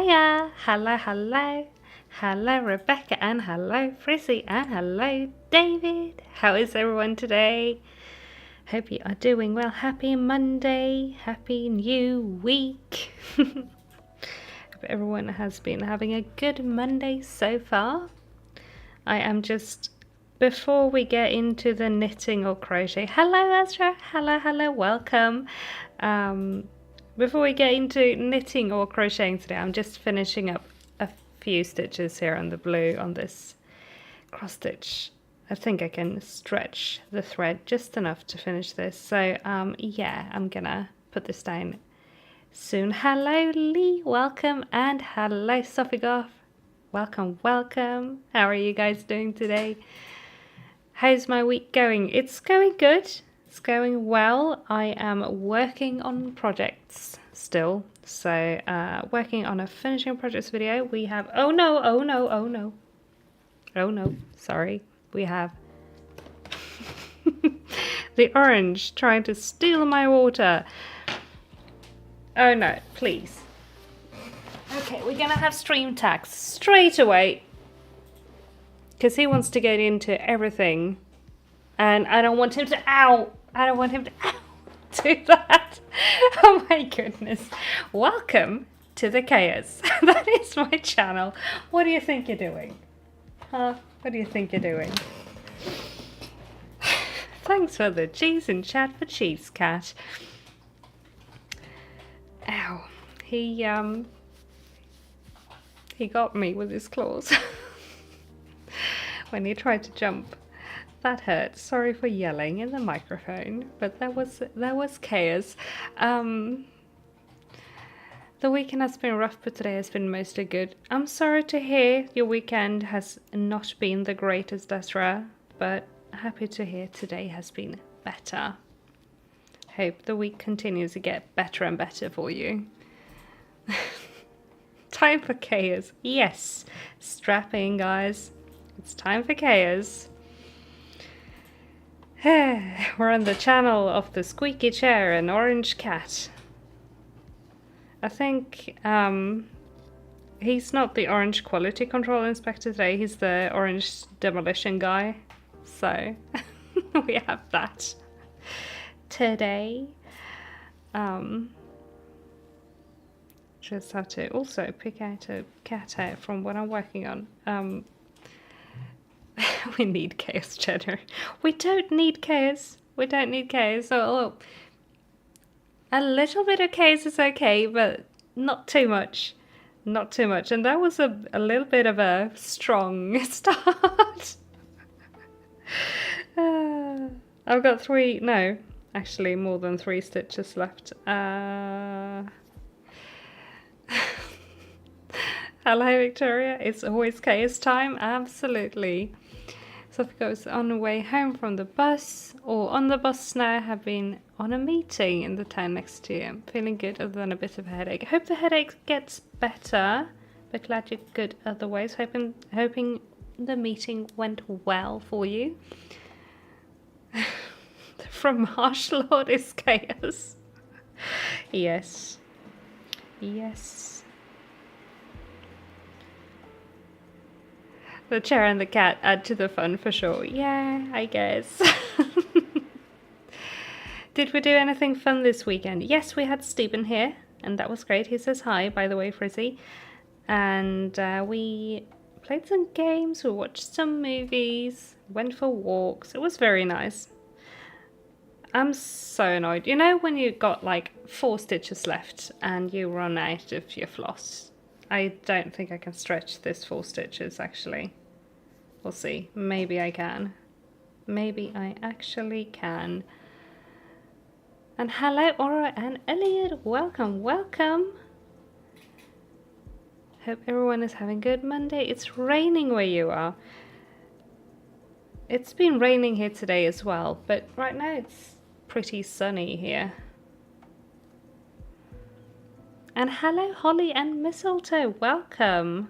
Shaiyeh, hello, hello Rebecca, and hello Frizzy, and hello David. How is everyone today? Hope you are doing well. Happy Monday, happy new week. Hope everyone has been having a good Monday so far. I am just, before we get into the knitting or crochet, hello Ezra, hello, welcome. Before we get into knitting or crocheting today, I'm just finishing up a few stitches here on the blue on this cross stitch. I think I can stretch the thread just enough to finish this. So yeah, I'm gonna put this down soon. Hello Lee, welcome, and hello Sophie Goff. Welcome. How are you guys doing today? How's my week going? It's going good. It's going well. I am working on projects still. So working on a finishing projects video. We have, oh no. Sorry. We have the orange trying to steal my water. Oh no, please. Okay, we're gonna have stream tags straight away. Because he wants to get into everything. And I don't want him to, do that. Oh my goodness. Welcome to the chaos. That is my channel. What do you think you're doing? Huh? What do you think you're doing? Thanks for the cheese in chat for Cheese Cat. Ow. He got me with his claws. When he tried to jump. That hurt. Sorry for yelling in the microphone, but that was chaos. The weekend has been rough, but today has been mostly good. I'm sorry to hear your weekend has not been the greatest, Ezra, but happy to hear today has been better. Hope the week continues to get better and better for you. Time for chaos. Yes, strap in, guys. It's time for chaos. We're on the channel of the squeaky chair and orange cat. I think he's not the orange quality control inspector today. He's the orange demolition guy. So we have that today. Just have to also pick out a cat hair from what I'm working on. We need chaos, Cheddar. We don't need chaos. So a little bit of chaos is okay, but not too much. And that was a little bit of a strong start. I've got more than 3 stitches left. Hello, Victoria. It's always chaos time. Absolutely. Sophie goes on the way home from the bus, or on the bus now. Have been on a meeting in the town next to you. I'm feeling good other than a bit of a headache. I hope the headache gets better, but glad you're good otherwise. Hoping the meeting went well for you. From Marsh Lord is chaos. Yes. The chair and the cat add to the fun for sure. Yeah, I guess. Did we do anything fun this weekend? Yes, we had Stephen here, and that was great. He says hi, by the way, Frizzy. And we played some games, we watched some movies, went for walks. It was very nice. I'm so annoyed. You know when you got like 4 stitches left and you run out of your floss? I don't think I can stretch this 4 stitches, actually. We'll see. Maybe I can. Maybe I actually can. And hello, Aura and Elliot. Welcome. Hope everyone is having a good Monday. It's raining where you are. It's been raining here today as well, but right now it's pretty sunny here. And hello, Holly and Mistletoe. Welcome.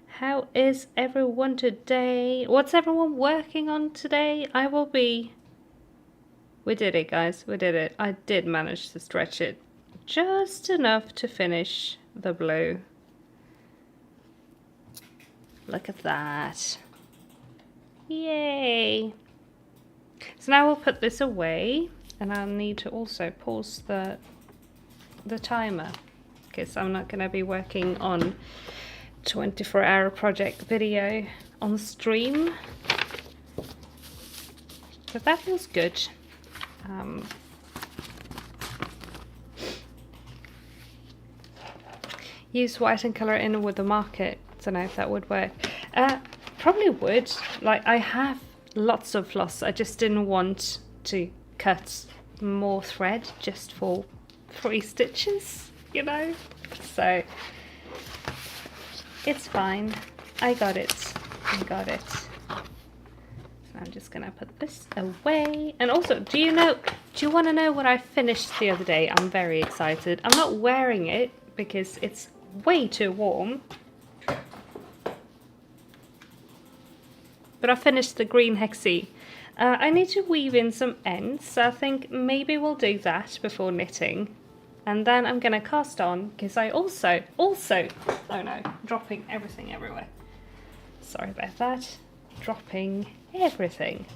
How is everyone today? What's everyone working on today? We did it, guys. We did it. I did manage to stretch it just enough to finish the blue. Look at that. Yay! So now we'll put this away, and I'll need to also pause the timer, because I'm not going to be working on 24-hour project video on stream. But that feels good. Use white and colour in with the marker. Don't know if that would work. Probably would. Like, I have lots of floss. I just didn't want to cut more thread just for 3 stitches, you know? So it's fine. I got it. I got it. So I'm just gonna put this away. And also, do you want to know what I finished the other day? I'm very excited. I'm not wearing it because it's way too warm. But I finished the green hexie. I need to weave in some ends, so I think maybe we'll do that before knitting. And then I'm gonna cast on, because I also, oh no, dropping everything everywhere. Sorry about that. Dropping everything.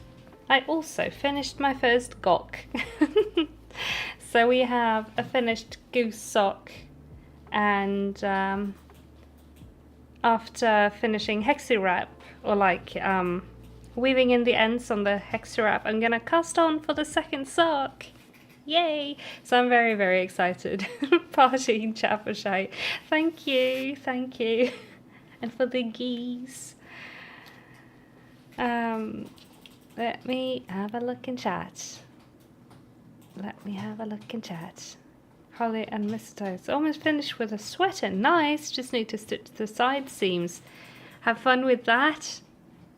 I also finished my first gok. So we have a finished goose sock, and after finishing hexie wrap, or like weaving in the ends on the hexie wrap, I'm gonna cast on for the second sock. Yay! So I'm very, very excited. Party chat for Shaiyeh. Thank you, thank you. And for the geese. Let me have a look in chat. Let me have a look in chat. Holly and mistletoe. It's almost finished with a sweater. Nice. Just need to stitch the side seams. Have fun with that.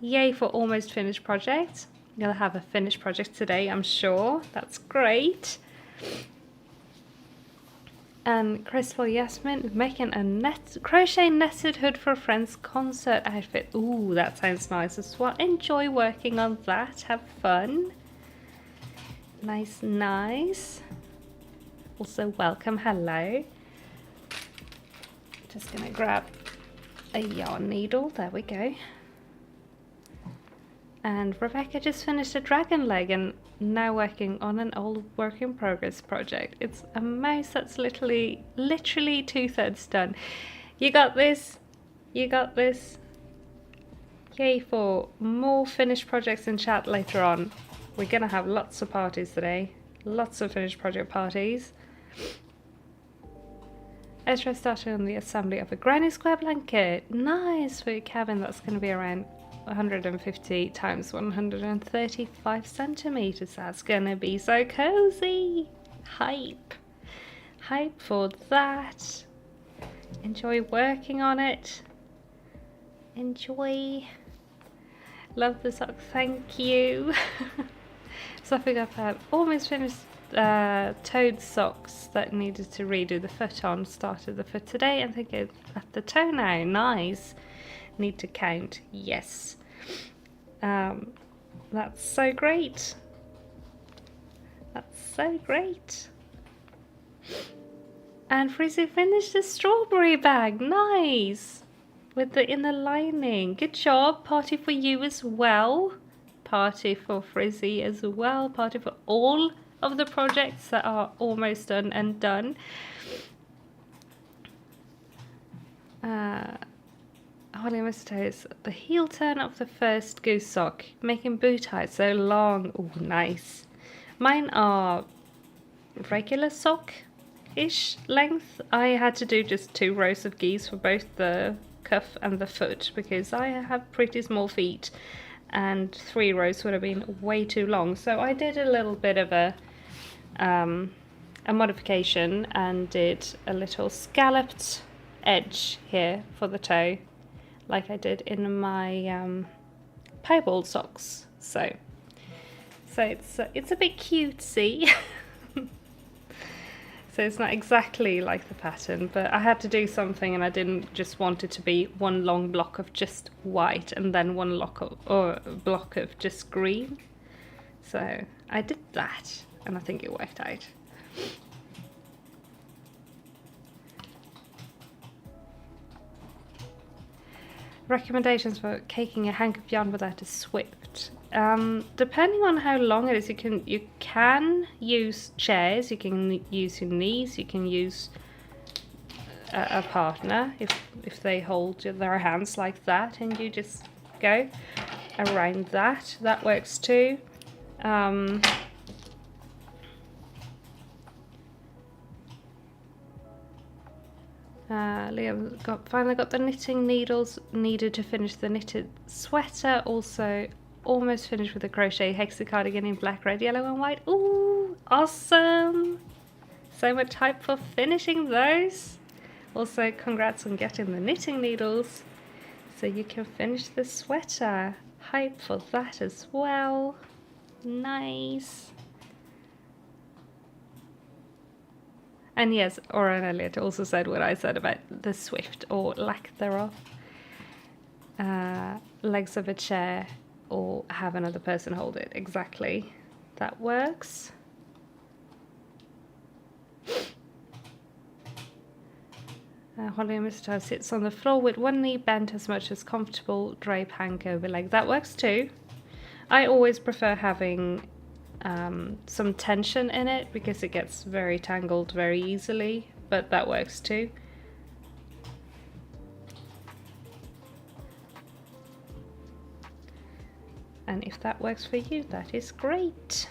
Yay for almost finished project. You'll have a finished project today, I'm sure. That's great. And Crystal Yasmin making a crochet netted hood for a friend's concert outfit. Ooh, that sounds nice as well. Enjoy working on that. Have fun. Nice, nice. Also welcome, hello. Just gonna grab a yarn needle. There we go. And Rebecca just finished a dragon leg and now working on an old work in progress project. It's a mouse that's literally 2/3 done. You got this. You got this. Yay for more finished projects in chat later on. We're gonna have lots of parties today. Lots of finished project parties. Ezra started on the assembly of a granny square blanket. Nice for your cabin. That's going to be around 150 times 135 centimeters. That's going to be so cozy. Hype. Hype for that. Enjoy working on it. Enjoy. Love the sock. Thank you. So I think I've almost finished toed socks that needed to redo the foot on. Started the foot today and think it's at the toe now. Nice. Need to count. Yes. That's so great. That's so great. And Frizzy finished the strawberry bag. Nice. With the inner lining. Good job. Party for you as well. Party for Frizzy as well. Party for all of the projects that are almost done and done. Holly Mistletoe's the heel turn of the first goose sock, making boot height so long. Oh, nice. Mine are regular sock-ish length. I had to do just 2 rows of geese for both the cuff and the foot because I have pretty small feet, and 3 rows would have been way too long. So I did a little bit of a modification and did a little scalloped edge here for the toe, like I did in my piebald socks. So it's a bit cutesy. So it's not exactly like the pattern, but I had to do something, and I didn't just want it to be one long block of just white and then one block of just green. So I did that, and I think it worked out. recommendations for caking a hank of yarn without a swift. Depending on how long it is, you can use chairs, you can use your knees, you can use a partner if they hold their hands like that, and you just go around that. That works too. Liam finally got the knitting needles needed to finish the knitted sweater. Also almost finished with the crochet hexie cardigan in black, red, yellow and white. Ooh, awesome! So much hype for finishing those. Also congrats on getting the knitting needles so you can finish the sweater. Hype for that as well. Nice. And yes, Oren Elliott also said what I said about the swift or lack thereof. Legs of a chair or have another person hold it. Exactly. That works. Holly and Mr. sits on the floor with one knee bent as much as comfortable, drape hank over leg. That works too. I always prefer having some tension in it because it gets very tangled very easily, but that works too. And if that works for you, that is great.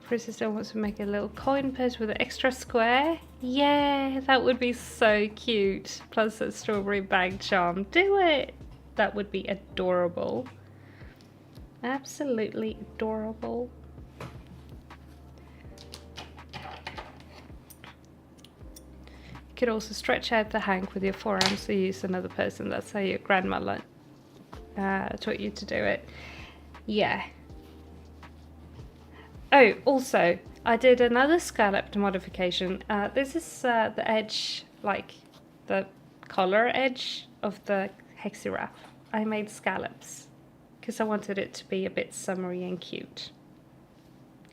Chrissy still wants to make a little coin purse with an extra square. Yeah, that would be so cute. Plus a strawberry bag charm. Do it! That would be adorable. Absolutely adorable. You could also stretch out the hank with your forearms to use another person. That's how your grandmother taught you to do it. Yeah. Oh, also, I did another scalloped modification. This is the edge, like the collar edge of the hexie wrap. I made scallops because I wanted it to be a bit summery and cute.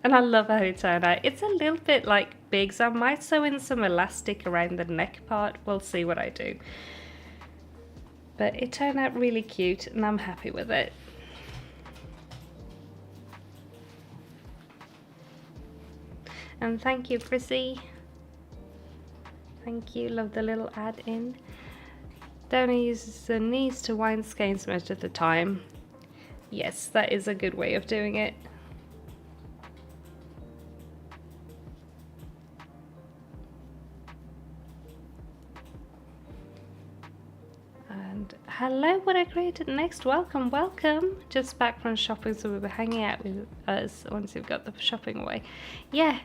And I love how it turned out. It's a little bit like big, so I might sew in some elastic around the neck part. We'll see what I do. But it turned out really cute and I'm happy with it. And thank you, Chrissy. Thank you, love the little add in. Donna uses the knees to wind skeins most of the time. Yes, that is a good way of doing it. And hello, what I created next. Welcome, welcome. Just back from shopping, so we'll be hanging out with us once you've got the shopping away. Yeah.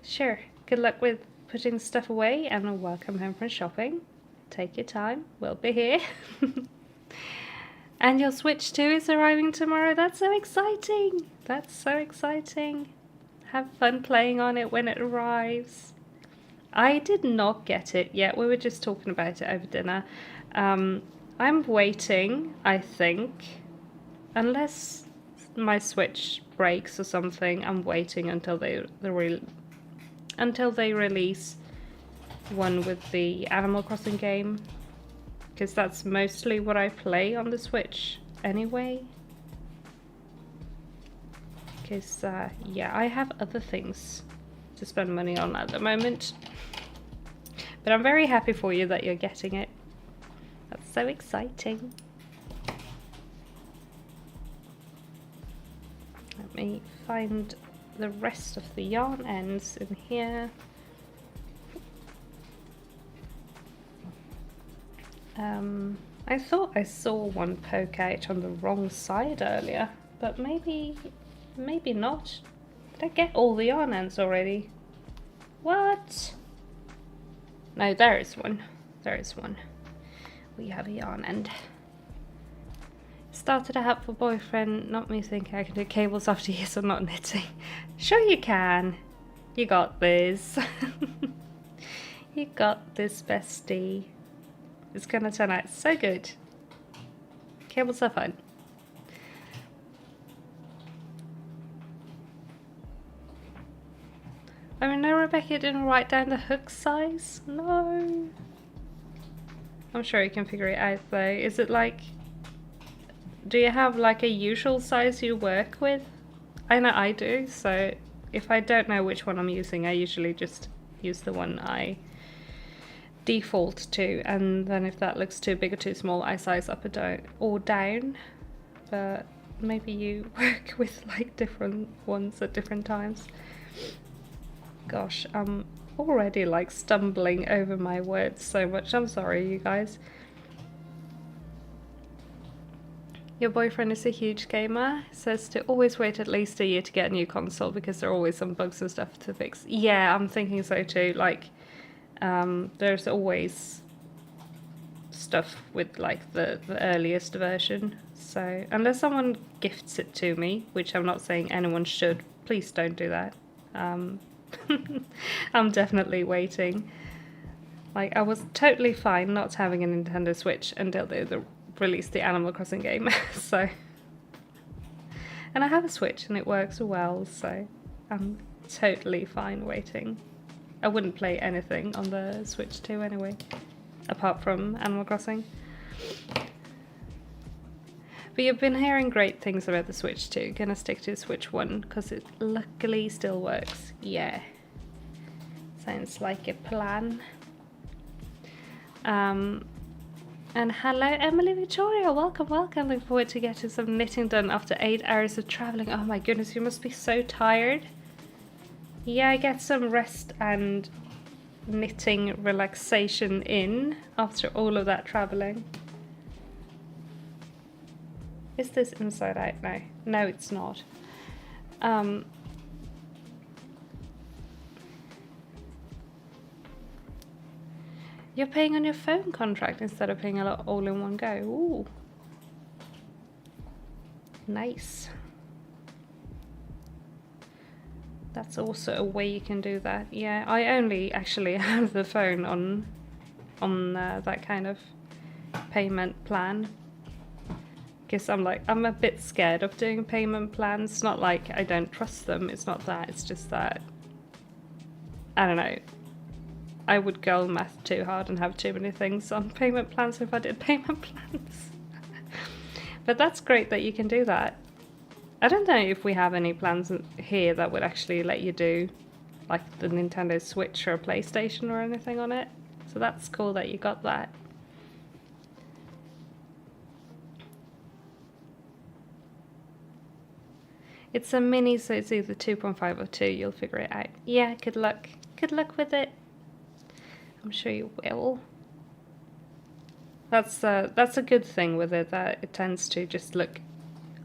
Sure. Good luck with putting stuff away and welcome home from shopping. Take your time. We'll be here. And your Switch 2 is arriving tomorrow. That's so exciting. That's so exciting. Have fun playing on it when it arrives. I did not get it yet. We were just talking about it over dinner. I'm waiting, I think. Unless my Switch breaks or something, I'm waiting until they release one with the Animal Crossing game, because that's mostly what I play on the Switch anyway. Because yeah, I have other things to spend money on at the moment, but I'm very happy for you that you're getting it. That's so exciting. Let me find the rest of the yarn ends in here. I thought I saw one poke out on the wrong side earlier, but maybe not. Did I get all the yarn ends already? What? No, there is one. There is one. We have a yarn end. Started a helpful boyfriend, not me thinking I can do cables after years of not knitting. Sure you can. You got this. You got this, bestie. It's gonna turn out so good. Cables are fun. I mean, I Rebecca didn't write down the hook size? No. I'm sure you can figure it out though. Is it like, do you have like a usual size you work with? I know I do, so if I don't know which one I'm using, I usually just use the one I default to, and then if that looks too big or too small, I size up or down. But maybe you work with like different ones at different times. Gosh, I'm already like stumbling over my words so much. I'm sorry, you guys. Your boyfriend is a huge gamer. Says to always wait at least a year to get a new console because there are always some bugs and stuff to fix. Yeah, I'm thinking so too. Like, there's always stuff with like the earliest version. So unless someone gifts it to me, which I'm not saying anyone should, please don't do that. I'm definitely waiting. Like, I was totally fine not having a Nintendo Switch until they released the Animal Crossing game. So, and I have a Switch and it works well, so I'm totally fine waiting. I wouldn't play anything on the Switch 2 anyway, apart from Animal Crossing. But you've been hearing great things about the Switch 2. Gonna stick to Switch 1 because it luckily still works. Yeah. Sounds like a plan. And hello, Emily Victoria. Welcome, welcome. Looking forward to getting some knitting done after 8 hours of traveling. Oh my goodness, you must be so tired. Yeah, get some rest and knitting relaxation in after all of that traveling. Is this inside out now? No, it's not. You're paying on your phone contract instead of paying a lot all in one go. Ooh. Nice. That's also a way you can do that. Yeah, I only actually have the phone on that kind of payment plan. Because I'm a bit scared of doing payment plans. It's not like I don't trust them. It's not that. It's just that, I don't know. I would go math too hard and have too many things on payment plans if I did payment plans. But that's great that you can do that. I don't know if we have any plans here that would actually let you do like the Nintendo Switch or a PlayStation or anything on it. So that's cool that you got that. It's a mini, so it's either 2.5 or 2. You'll figure it out. Yeah, good luck. Good luck with it. I'm sure you will. That's a good thing with it, that it tends to just look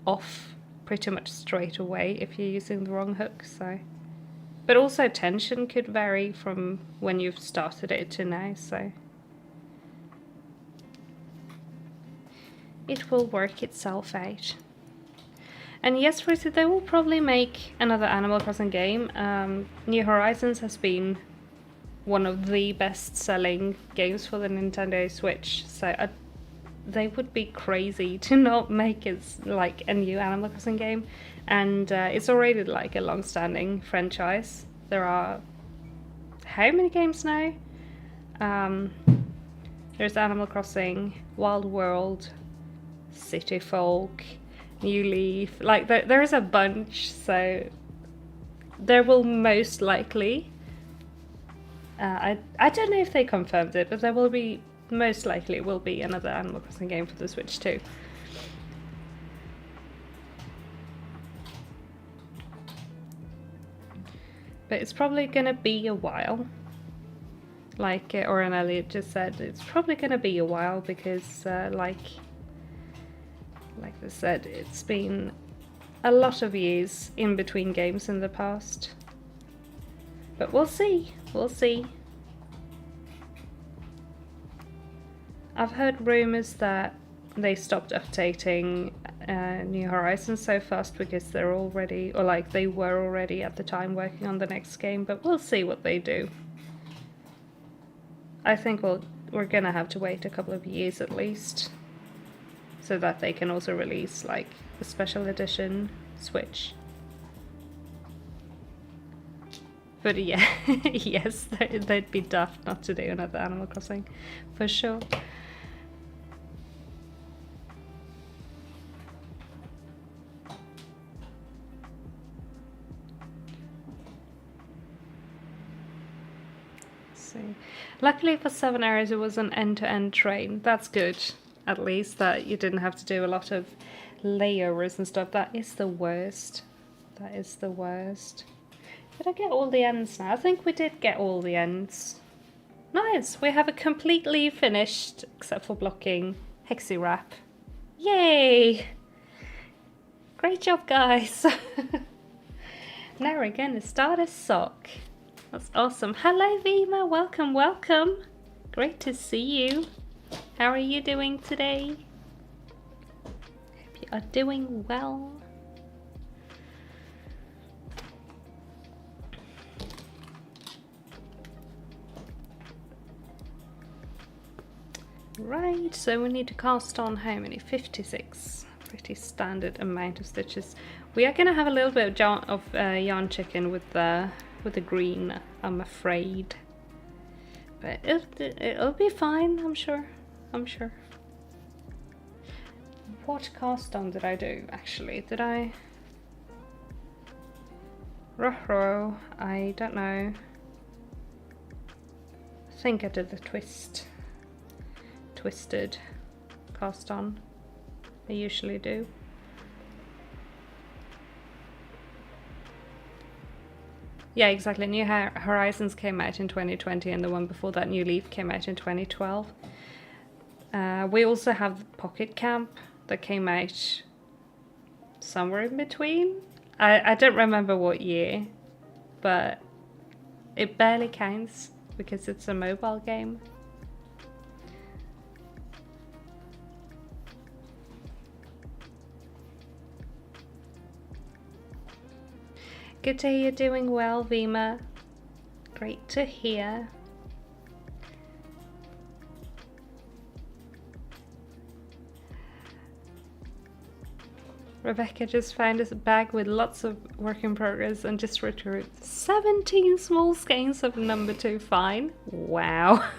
off pretty much straight away if you're using the wrong hook. So, but also tension could vary from when you've started it to now. So it will work itself out. And yes, Frizzy, they will probably make another Animal Crossing game. New Horizons has been one of the best-selling games for the Nintendo Switch, so they would be crazy to not make it like a new Animal Crossing game. And it's already like a long-standing franchise. There are how many games now? There's Animal Crossing, Wild World, City Folk, New Leaf. Like there is a bunch, so there will most likely. I don't know if they confirmed it, but there will be, most likely will be another Animal Crossing game for the Switch too. But it's probably gonna be a while. Like Oren Elliott just said, it's probably gonna be a while because like they said, it's been a lot of years in between games in the past. But we'll see. We'll see. I've heard rumors that they stopped updating New Horizons so fast because they're already, or like they were already at the time working on the next game, but we'll see what they do. I think we're gonna have to wait a couple of years at least so that they can also release like the special edition Switch. But yeah, yes, they'd be daft not to do another Animal Crossing, for sure. See. Luckily for 7 hours it was an end-to-end train. That's good, at least, that you didn't have to do a lot of layovers and stuff. That is the worst. That is the worst. Did I get all the ends now? I think we did get all the ends. Nice, we have a completely finished, except for blocking, hexie wrap. Yay! Great job, guys. Now we're gonna start a sock. That's awesome. Hello, Vima. Welcome, welcome. Great to see you. How are you doing today? Hope you are doing well. Right, so we need to cast on how many? 56. Pretty standard amount of stitches. We are going to have a little bit of yarn chicken with the green, I'm afraid. But it'll be fine, I'm sure. I'm sure. What cast on did I do, actually? Did I... Ruh-roh, I don't know. I think I did the twisted cast on. I usually do. Yeah, exactly. New Horizons came out in 2020 and the one before that, New Leaf, came out in 2012. We also have Pocket Camp that came out somewhere in between. I don't remember what year, but it barely counts because it's a mobile game. Good to hear you're doing well, Vima. Great to hear. Rebecca just found a bag with lots of work in progress and just returned 17 small skeins of number 2 fine. Wow.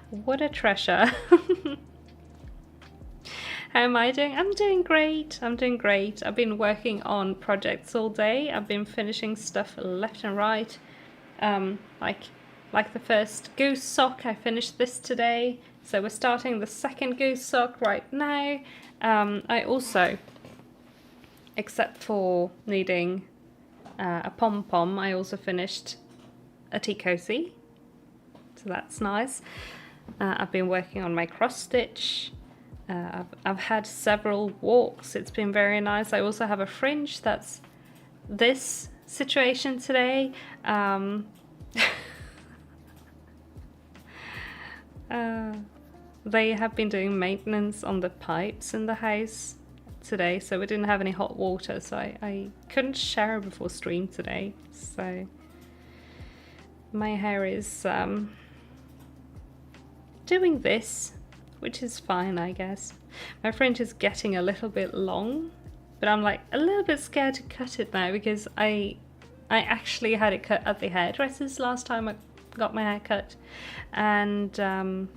What a treasure. How am I doing? I'm doing great. I'm doing great. I've been working on projects all day. I've been finishing stuff left and right. Like the first goose sock, I finished this today. So we're starting the second goose sock right now. I also, except for needing a pom-pom, I also finished a tea cozy. So that's nice. I've been working on my cross stitch. I've had several walks. It's been very nice. I also have a fringe that's this situation today. They have been doing maintenance on the pipes in the house today, so we didn't have any hot water, so I couldn't shower before stream today. So my hair is doing this, which is fine, I guess. My fringe is getting a little bit long, but I'm like a little bit scared to cut it now because I actually had it cut at the hairdresser's last time I got my hair cut, and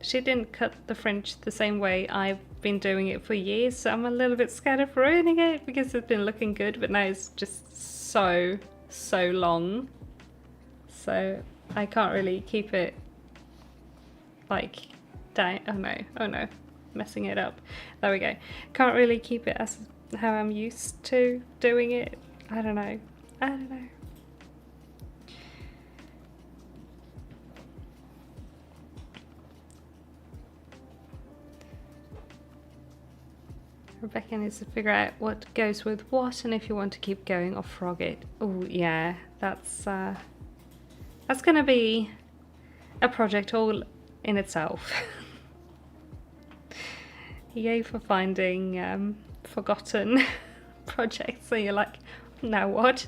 she didn't cut the fringe the same way I've been doing it for years, so I'm a little bit scared of ruining it because it's been looking good, but now it's just so long, so I can't really keep it like down. Oh no, messing it up. There we go. Can't really keep it as how I'm used to doing it. I don't know. Rebecca needs to figure out what goes with what and if you want to keep going or frog it. Oh yeah, that's gonna be a project all in itself. Yay for finding forgotten projects, so you're like, now what?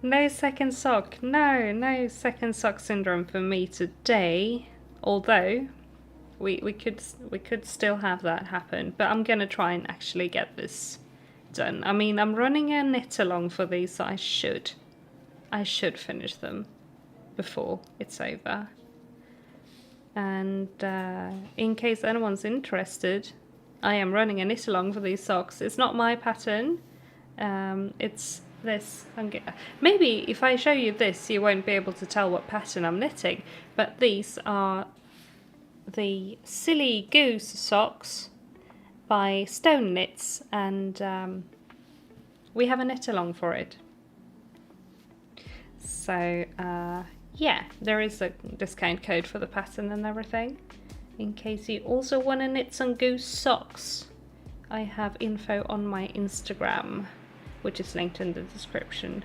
No second sock. No second sock syndrome for me today. Although we could still have that happen, but I'm gonna try and actually get this done. I mean, I'm running a knit along for these, so I should finish them before it's over. And in case anyone's interested, I am running a knit along for these socks. It's not my pattern. It's this. Maybe if I show you this, you won't be able to tell what pattern I'm knitting. But these are the Silly Goose socks by Stone Knits, and we have a knit along for it. So yeah, there is a discount code for the pattern and everything. In case you also want to knit some goose socks, I have info on my Instagram, which is linked in the description,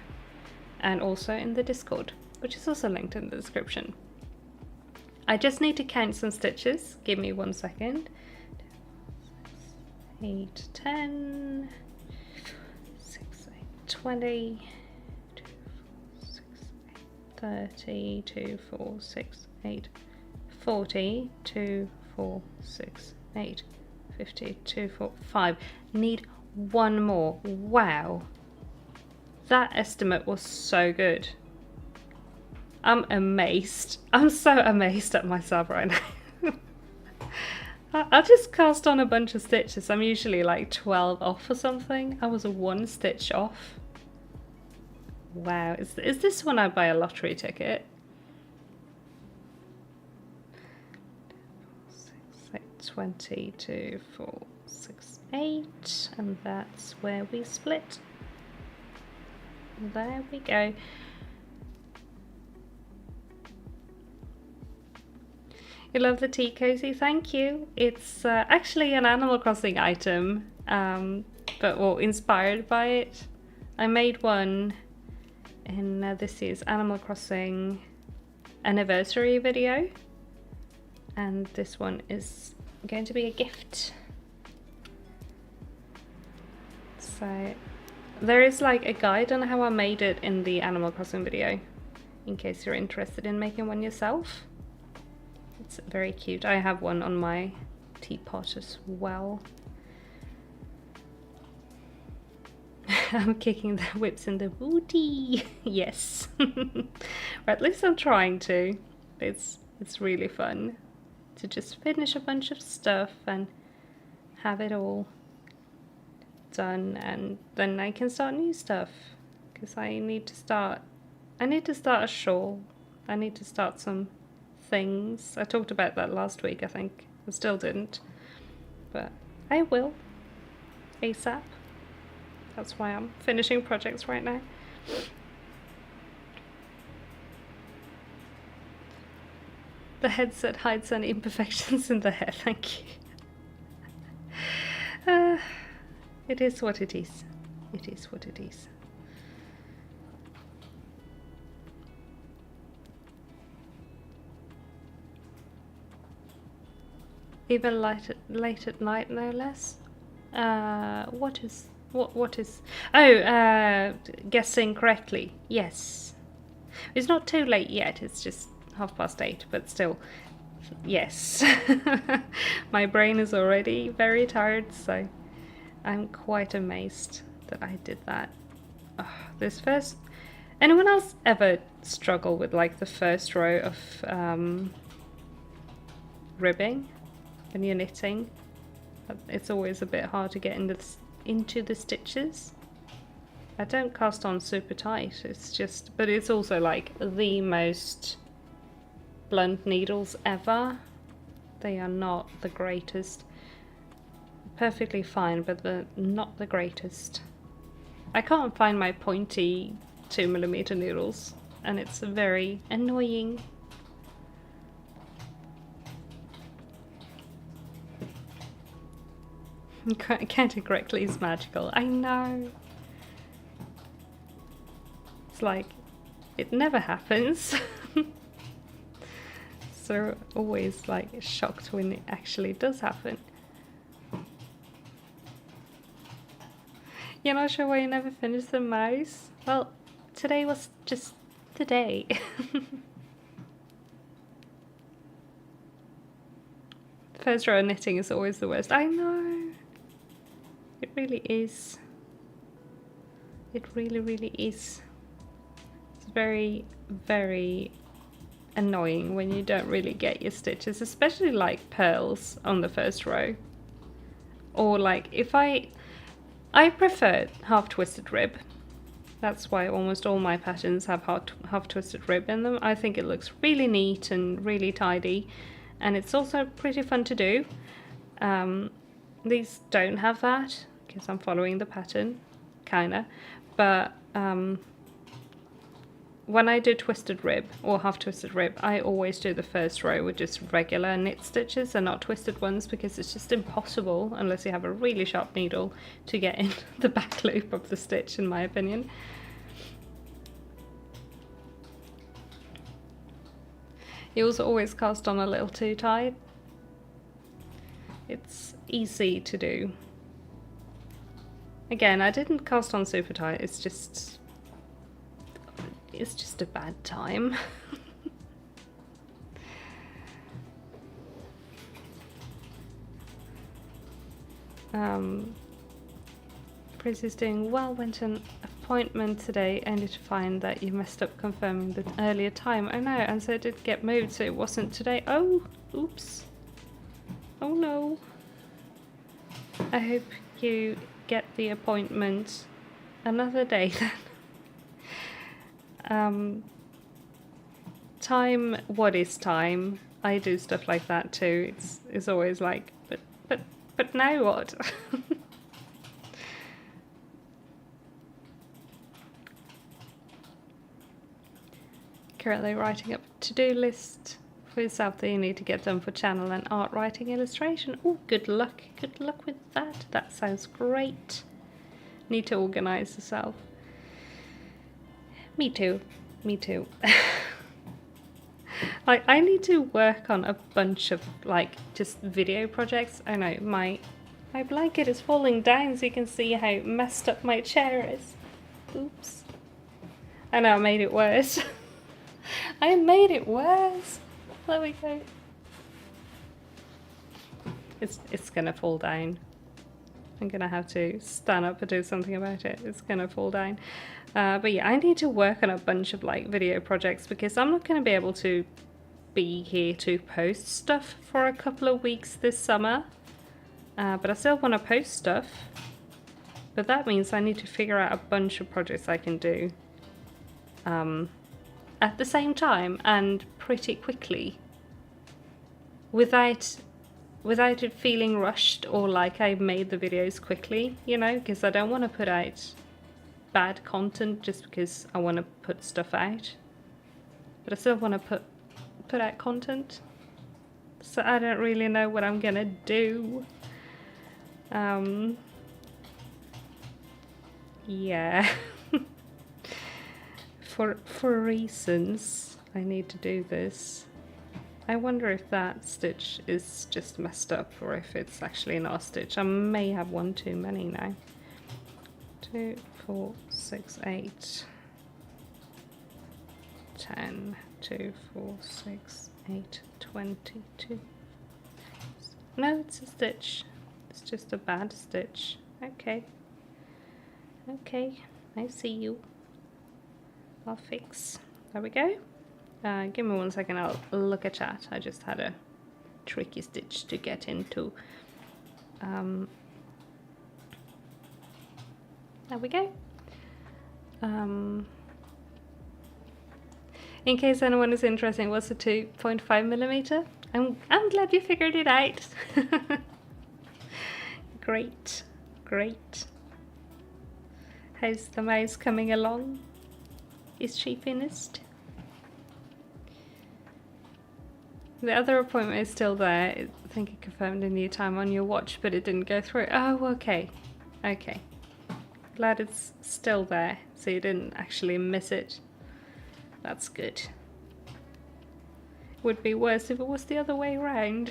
and also in the Discord, which is also linked in the description. I just need to count some stitches. Give me 1 second. 8, 10, 6, 8, 20, 2, 4, 6, 8, 30, 2, 4, 6, 8, 40, 2, 4, 6, 8, 50, 2, 4, 5. Need one more. Wow. That estimate was so good. I'm amazed. I'm so amazed at myself right now. I just cast on a bunch of stitches. I'm usually like 12 off or something. I was 1 stitch off. Wow. Is this when I buy a lottery ticket? 20, 2, 4, 6, 8, and that's where we split. There we go. You love the tea cozy, thank you. It's actually an Animal Crossing item, but well, inspired by it. I made one in this year's Animal Crossing anniversary video, and this one is going to be a gift. So there is like a guide on how I made it in the Animal Crossing video, in case you're interested in making one yourself. It's very cute. I have one on my teapot as well. I'm kicking the whips in the booty. Yes. Or at least I'm trying to. It's really fun to just finish a bunch of stuff and have it all done, and then I can start new stuff, because I need to start a shawl. I need to start some things. I talked about that last week, I think. I still didn't, but I will ASAP. That's why I'm finishing projects right now. The headset hides any imperfections in the hair. Thank you. It is what it is. It is what it is. Even late at night, no less. What is? Oh, guessing correctly. Yes. It's not too late yet. It's just 8:30, but still, yes. My brain is already very tired, so I'm quite amazed that I did that. This first... Anyone else ever struggle with like the first row of ribbing when you're knitting? It's always a bit hard to get into the stitches. I don't cast on super tight, it's just... But it's also like the most blunt needles ever. They are not the greatest. Perfectly fine, but they're not the greatest. I can't find my pointy 2mm needles, and it's very annoying. Counting correctly is magical. I know. It's like, it never happens. So always like shocked when it actually does happen. You're not sure why you never finished the mouse? Well, today was just today. first row of knitting is always the worst. I know. It really is. It really, really is. It's very, very annoying when you don't really get your stitches, especially like pearls on the first row. Or like if I prefer half twisted rib. That's why almost all my patterns have half twisted rib in them. I think it looks really neat and really tidy, and it's also pretty fun to do. These don't have that because I'm following the pattern, kinda, but when I do twisted rib or half twisted rib, I always do the first row with just regular knit stitches and not twisted ones, because it's just impossible, unless you have a really sharp needle, to get in the back loop of the stitch, in my opinion. Yours always cast on a little too tight. It's easy to do. Again, I didn't cast on super tight, it's just a bad time. Pris is doing well. Went to an appointment today, only to find that you messed up confirming the earlier time. Oh no, and so it did get moved, so it wasn't today. Oh, oops. Oh no. I hope you get the appointment another day then. Time, what is time? I do stuff like that too. It's always like, but now what? Currently writing up a to-do list for yourself that you need to get done for channel and art, writing, illustration. Oh, good luck with that. That sounds great. Need to organize yourself. Me too. I need to work on a bunch of like just video projects. I know my blanket is falling down, so you can see how messed up my chair is. Oops. I know I made it worse. I made it worse. There we go. It's gonna fall down. I'm gonna have to stand up and do something about it. It's gonna fall down. But yeah, I need to work on a bunch of like video projects, because I'm not gonna be able to be here to post stuff for a couple of weeks this summer. But I still want to post stuff. But that means I need to figure out a bunch of projects I can do at the same time and pretty quickly, without it feeling rushed or like I made the videos quickly, you know, because I don't want to put out bad content just because I want to put stuff out, but I still want to put out content. So I don't really know what I'm gonna do. Yeah. for reasons I need to do this. I wonder if that stitch is just messed up or if it's actually an R stitch. I may have one too many now. 2, 4, 6, 8, 10, 2, 4, 6, 8, 22. No, it's a stitch. It's just a bad stitch. Okay. Okay, I see you. I'll fix. There we go. Give me 1 second, I'll look at chat. I just had a tricky stitch to get into. There we go. In case anyone is interested, what's a 2.5mm? I'm glad you figured it out. Great. How's the mouse coming along? Is she finished? The other appointment is still there. I think it confirmed a new time on your watch, but it didn't go through. Oh, okay. Okay. Glad it's still there, so you didn't actually miss it. That's good. Would be worse if it was the other way around.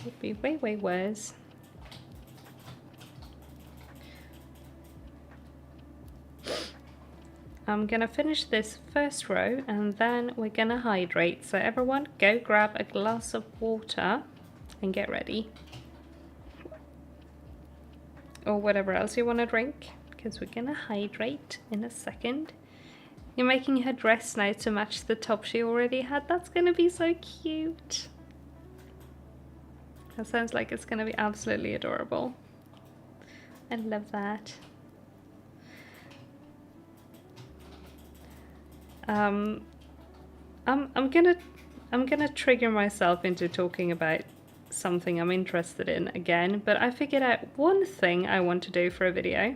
Would be way, way worse. I'm gonna finish this first row and then we're gonna hydrate. So everyone go grab a glass of water and get ready. Or whatever else you want to drink, because we're gonna hydrate in a second. You're making her dress now to match the top she already had. That's gonna be so cute. That sounds like it's gonna be absolutely adorable. I love that. I'm gonna trigger myself into talking about something I'm interested in again, but I figured out one thing I want to do for a video,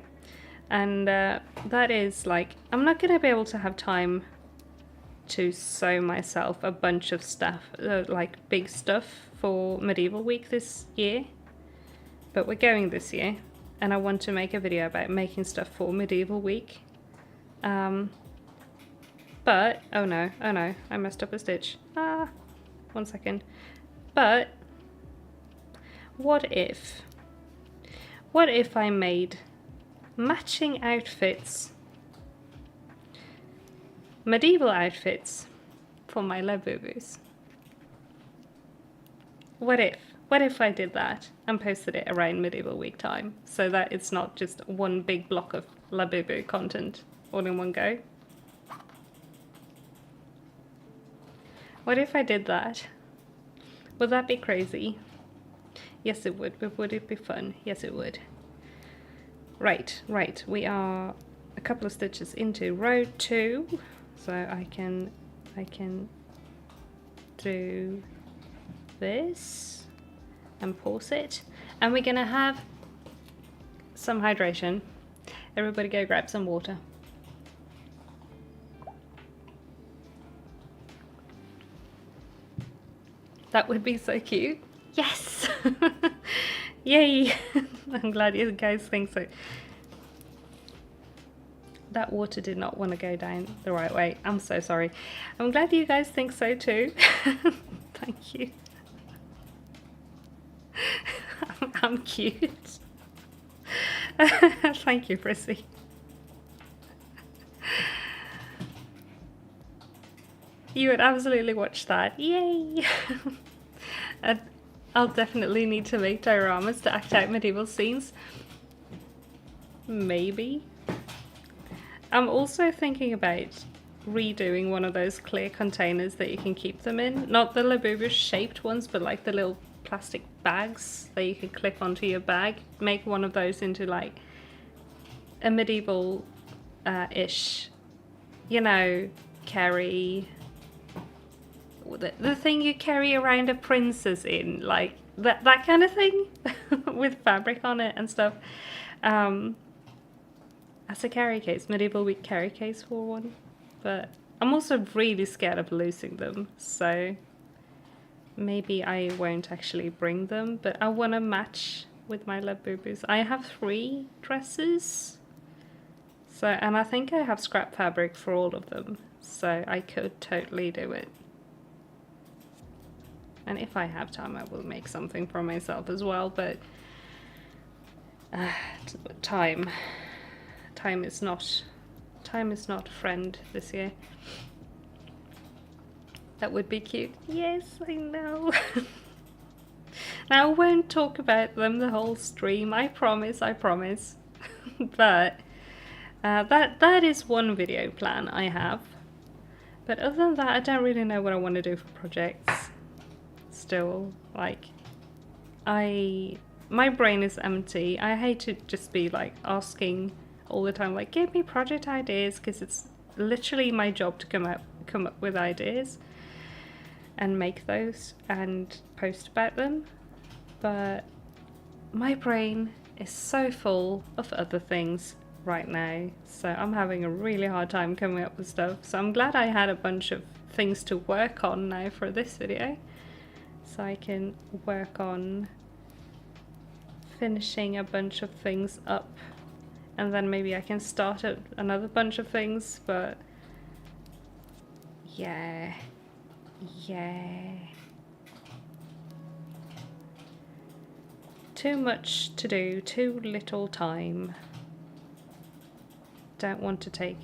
and that is, like, I'm not gonna be able to have time to sew myself a bunch of stuff, like big stuff for Medieval Week this year, but we're going this year and I want to make a video about making stuff for Medieval Week. But oh no, I messed up a stitch. 1 second. But what if I made matching outfits, medieval outfits for my Labubus? What if I did that and posted it around Medieval Week time, so that it's not just one big block of Labubu content all in one go? What if I did that? Would that be crazy? Yes, it would. But would it be fun? Yes, it would. Right. We are a couple of stitches into row 2, so I can do this and pause it, and we're gonna have some hydration. Everybody go grab some water. That would be so cute. Yes! Yay! I'm glad you guys think so. That water did not want to go down the right way. I'm so sorry. I'm glad you guys think so too. Thank you. I'm cute. Thank you, Prissy. You would absolutely watch that. Yay! And I'll definitely need to make dioramas to act out medieval scenes. Maybe. I'm also thinking about redoing one of those clear containers that you can keep them in. Not the Labubu shaped ones, but like the little plastic bags that you can clip onto your bag. Make one of those into like a medieval ish, you know, carry, the thing you carry around a princess in, like that kind of thing with fabric on it and stuff, as a carry case, Medieval Week carry case for one. But I'm also really scared of losing them, so maybe I won't actually bring them, but I want to match with my Labubus. I have 3 dresses, so, and I think I have scrap fabric for all of them, so I could totally do it. And if I have time, I will make something for myself as well, but time is not a friend this year. That would be cute. Yes, I know. Now, I won't talk about them the whole stream, I promise. But that is one video plan I have. But other than that, I don't really know what I want to do for projects. Still, like, my brain is empty. I hate to just be like asking all the time, like, give me project ideas, because it's literally my job to come up with ideas and make those and post about them. But my brain is so full of other things right now, so I'm having a really hard time coming up with stuff. So I'm glad I had a bunch of things to work on now for this video, so I can work on finishing a bunch of things up, and then maybe I can start another bunch of things. But yeah. Too much to do, too little time. Don't want to take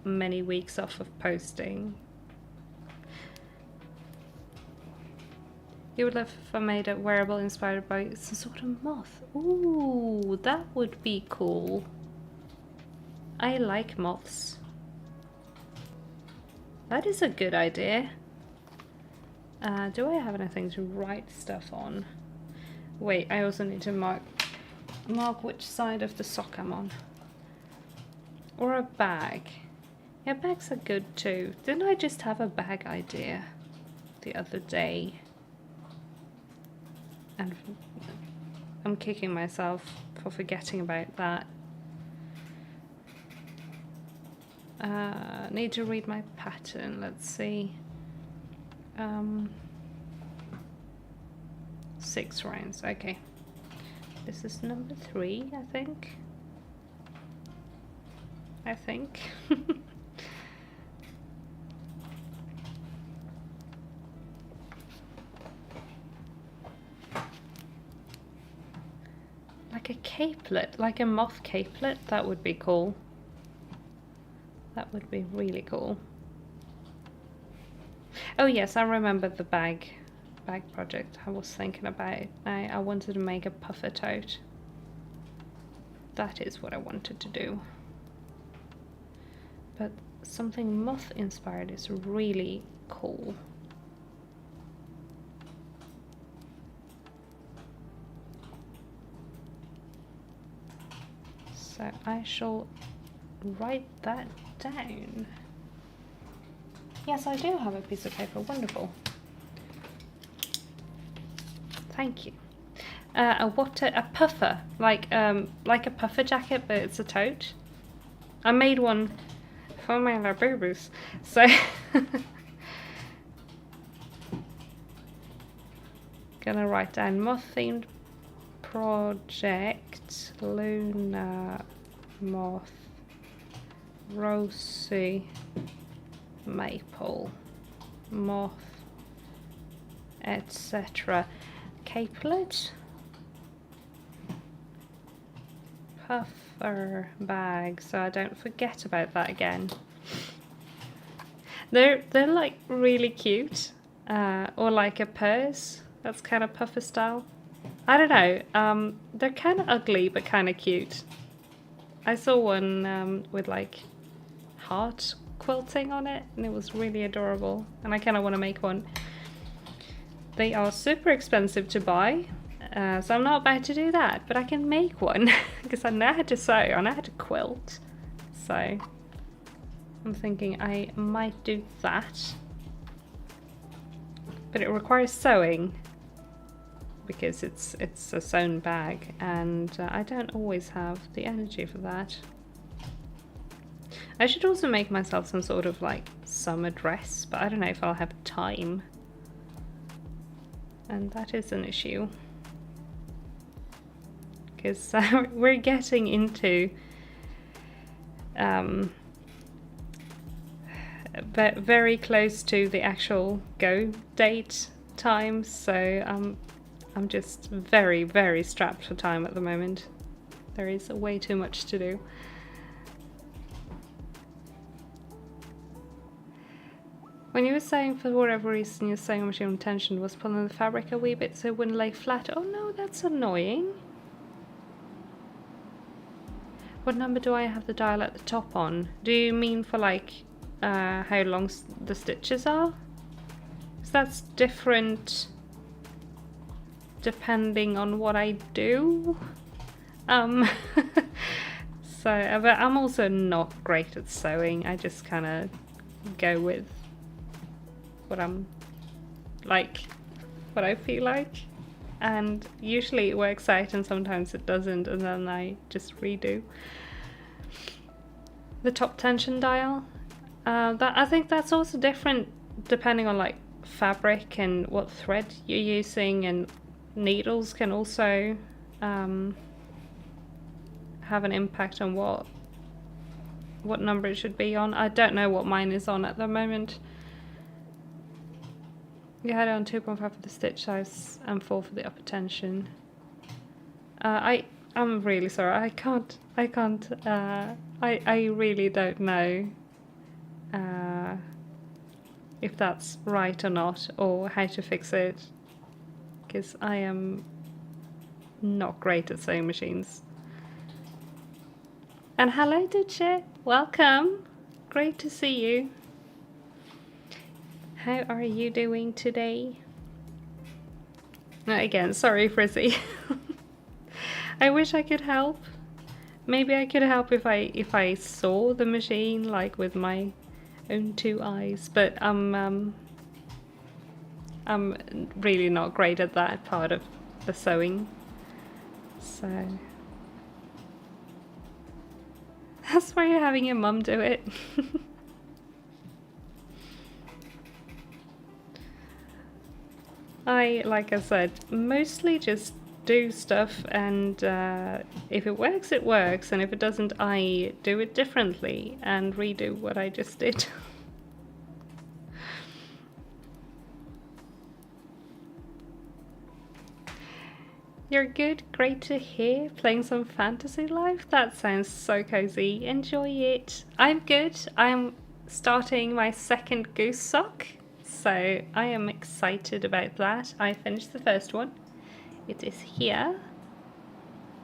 many weeks off of posting. You would love if I made a wearable inspired by some sort of moth. Ooh, that would be cool. I like moths. That is a good idea. Do I have anything to write stuff on? Wait, I also need to mark which side of the sock I'm on. Or a bag. Yeah, bags are good too. Didn't I just have a bag idea the other day? And I'm kicking myself for forgetting about that. Need to read my pattern. Let's see. 6 rounds. Okay. This is number 3, I think. Like a capelet, like a moth capelet, that would be cool. That would be really cool. Oh yes, I remember the bag project I was thinking about. I wanted to make a puffer tote. That is what I wanted to do. But something moth inspired is really cool. So I shall write that down. Yes, I do have a piece of paper. Wonderful. Thank you. A puffer, like a puffer jacket, but it's a tote. I made one for my little boo-boos, so gonna write down moth-themed project, Luna moth, rosy maple, moth, etc. Capelet, puffer bag, so I don't forget about that again. They're like really cute, or like a purse. That's kind of puffer style. I don't know. They're kind of ugly but kind of cute. I saw one with like heart quilting on it, and it was really adorable. And I kind of want to make one. They are super expensive to buy, so I'm not about to do that, but I can make one because I know how to sew, I know how to quilt. So I'm thinking I might do that, but it requires sewing because it's a sewn bag, and I don't always have the energy for that. I should also make myself some sort of like summer dress, but I don't know if I'll have time. And that is an issue, because we're getting into very close to the actual go date time, so I'm just very, very strapped for time at the moment. There is way too much to do. When you were sewing, for whatever reason, your sewing machine intention was pulling the fabric a wee bit so it wouldn't lay flat. Oh no, that's annoying. What number do I have the dial at the top on? Do you mean for like how long the stitches are? Because that's different depending on what I do. So, but I'm also not great at sewing. I just kind of go with what I'm like, what I feel like, and usually it works out and sometimes it doesn't, and then I just redo. The top tension dial, I think that's also different depending on like fabric and what thread you're using, and needles can also have an impact on what number it should be on. I don't know what mine is on at the moment. You had it on 2.5 for the stitch size and 4 for the upper tension. I'm really sorry. I really don't know if that's right or not, or how to fix it, because I am not great at sewing machines. And hello Duce, welcome, great to see you. How are you doing today? Again, sorry Frizzy. I wish I could help. Maybe I could help if I saw the machine like with my own two eyes, but I'm really not great at that part of the sewing. So that's why you're having your mum do it. Like I said, mostly just do stuff, and if it works, it works, and if it doesn't, I do it differently and redo what I just did. You're good, great to hear. Playing some Fantasy Life? That sounds so cozy. Enjoy it. I'm good. I'm starting my second goose sock, so I am excited about that. I finished the first one. It is here.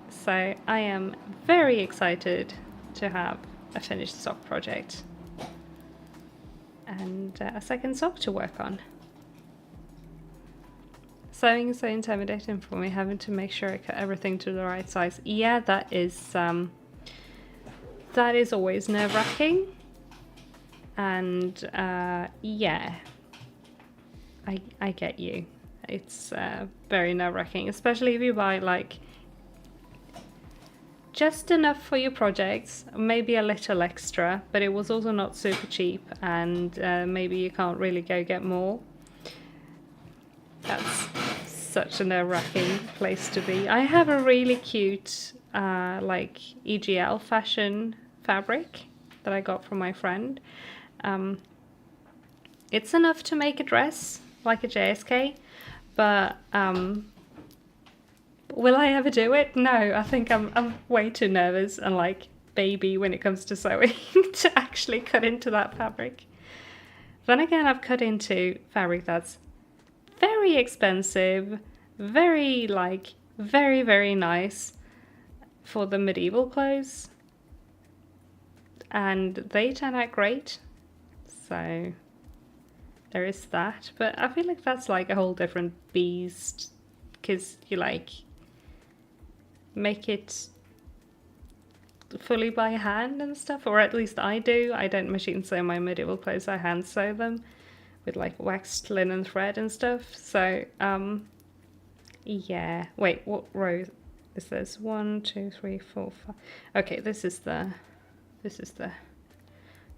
So I am very excited to have a finished sock project and a second sock to work on. Sewing is so intimidating for me, having to make sure I cut everything to the right size. Yeah, that is always nerve-wracking. And yeah, I get you. It's very nerve-wracking, especially if you buy like just enough for your projects, maybe a little extra, but it was also not super cheap, and maybe you can't really go get more. That's such a nerve-wracking place to be. I have a really cute like EGL fashion fabric that I got from my friend. It's enough to make a dress, like a JSK, but will I ever do it? No, I think I'm way too nervous and like baby when it comes to sewing to actually cut into that fabric. Then again, I've cut into fabric that's very expensive, very very nice for the medieval clothes, and they turn out great. So there is that, but I feel like that's like a whole different beast, because you like make it fully by hand and stuff, or at least I do. I don't machine sew my medieval clothes, I hand sew them with like waxed linen thread and stuff. So yeah, wait, what row is this? 1 2 3 4 5. Okay, this is the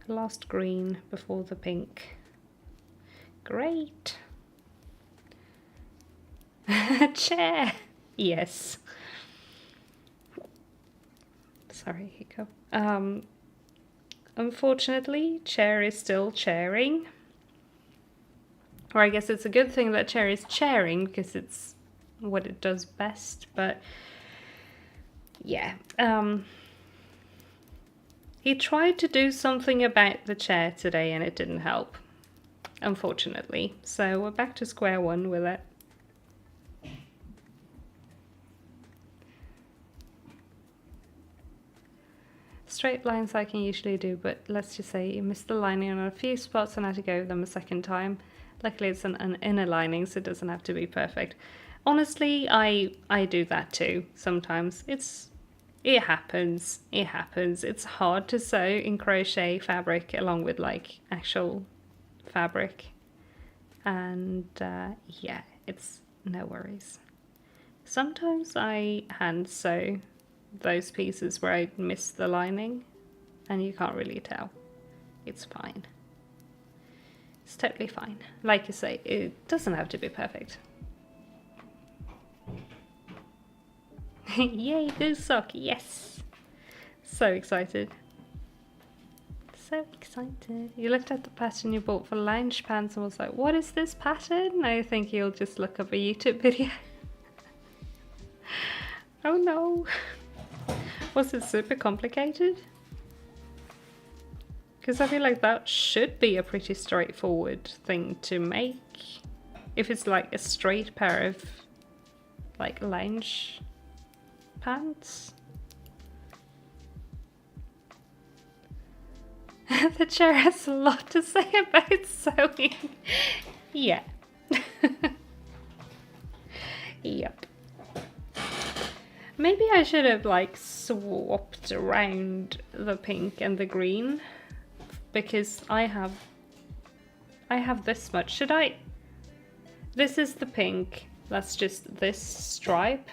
last green before the pink. Great. Chair. Yes. Sorry, hiccup. Unfortunately, Chair is still chairing. Or I guess it's a good thing that Chair is chairing, because it's what it does best, but yeah. He tried to do something about the chair today and it didn't help, unfortunately. So we're back to square one with it. Straight lines I can usually do, but let's just say you missed the lining on a few spots and I had to go over them a second time. Luckily it's an inner lining, so it doesn't have to be perfect. Honestly, I do that too sometimes. It happens. It's hard to sew in crochet fabric along with like actual fabric, and yeah, it's no worries. Sometimes I hand sew those pieces where I miss the lining and you can't really tell. It's fine. It's totally fine. Like you say, it doesn't have to be perfect. Yay, goose sock, yes! So excited. So excited. You looked at the pattern you bought for lounge pants and was like, what is this pattern? I think you'll just look up a YouTube video. Oh no. Was it super complicated? Because I feel like that should be a pretty straightforward thing to make. If it's like a straight pair of like lounge pants. The chair has a lot to say about sewing. Yeah. Yep. Maybe I should have like swapped around the pink and the green, because I have this much. Should I? This is the pink. That's just this stripe.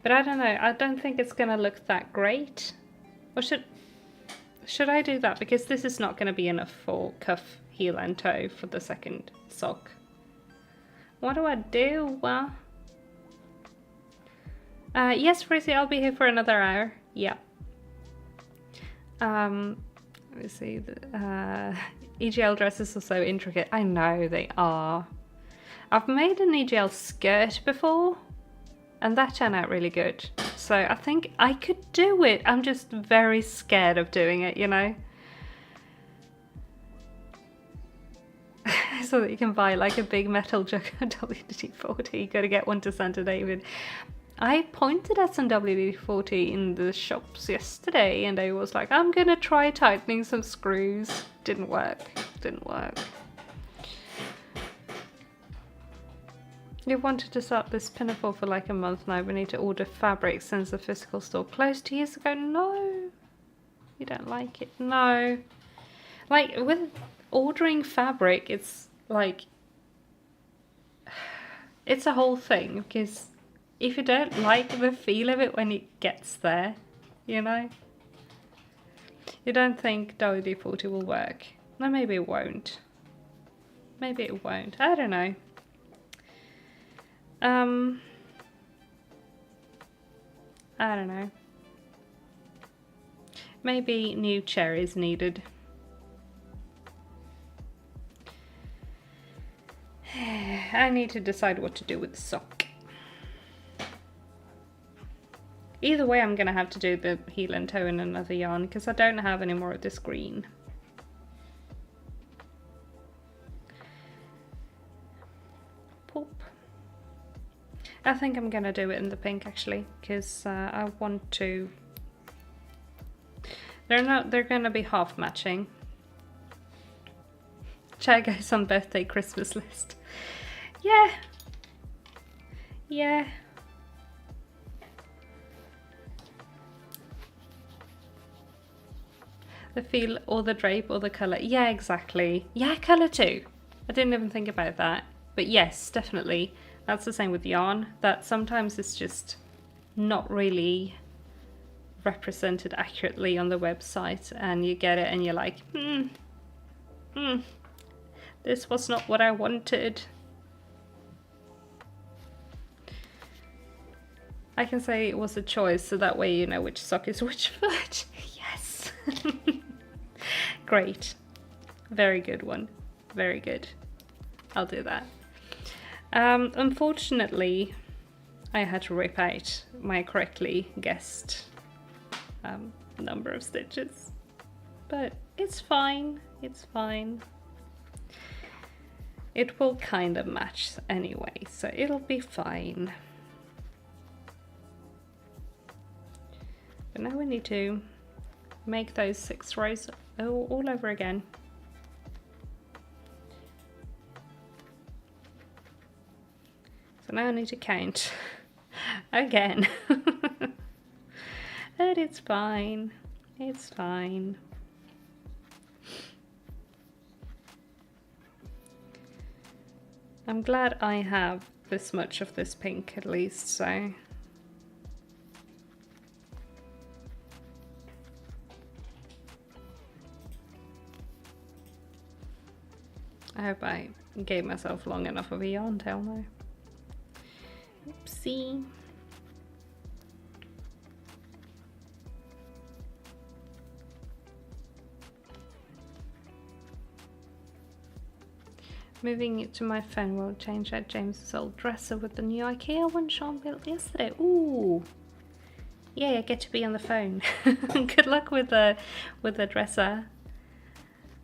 But I don't know. I don't think it's gonna look that great. Or should I do that? Because this is not gonna be enough for cuff, heel and toe for the second sock. What do I do? Well, yes, Frizzy, I'll be here for another hour. Yeah. Let me see. EGL dresses are so intricate. I know they are. I've made an EGL skirt before, and that turned out really good. So I think I could do it. I'm just very scared of doing it, you know? So that you can buy like a big metal jug of WD-40. You gotta get one to Santa David. I pointed at some WD-40 in the shops yesterday, and I was like, I'm gonna try tightening some screws. Didn't work. Didn't work. You've wanted to start this pinafore for like a month now. We need to order fabric since the physical store closed 2 years ago. No. You don't like it? No. Like, with ordering fabric, it's like, it's a whole thing, because if you don't like the feel of it when it gets there, you know, you don't think WD-40 will work. No, maybe it won't. Maybe it won't. I don't know. I don't know. Maybe new cherries needed. I need to decide what to do with the sock. Either way, I'm gonna have to do the heel and toe in another yarn, because I don't have any more of this green. Pop. I think I'm gonna do it in the pink actually, because I want to. They're gonna be half matching. Check out on birthday Christmas list. Yeah. Yeah. The feel or the drape or the colour. Yeah, exactly. Yeah, colour too. I didn't even think about that. But yes, definitely. That's the same with yarn. That sometimes it's just not really represented accurately on the website, and you get it and you're like, this was not what I wanted. I can say it was a choice, so that way you know which sock is which foot. Yes. Great. Very good one. Very good. I'll do that. Unfortunately, I had to rip out my correctly guessed number of stitches. But it's fine. It's fine. It will kind of match anyway, so it'll be fine. But now we need to make those 6 rows all over again. So now I need to count again. But it's fine. It's fine. I'm glad I have this much of this pink at least, so. I hope I gave myself long enough of a yarn tail now. Oopsie. Moving it to my phone will change out James's old dresser with the new IKEA one Sean built yesterday. Ooh, Yay, I get to be on the phone. Good luck with the dresser.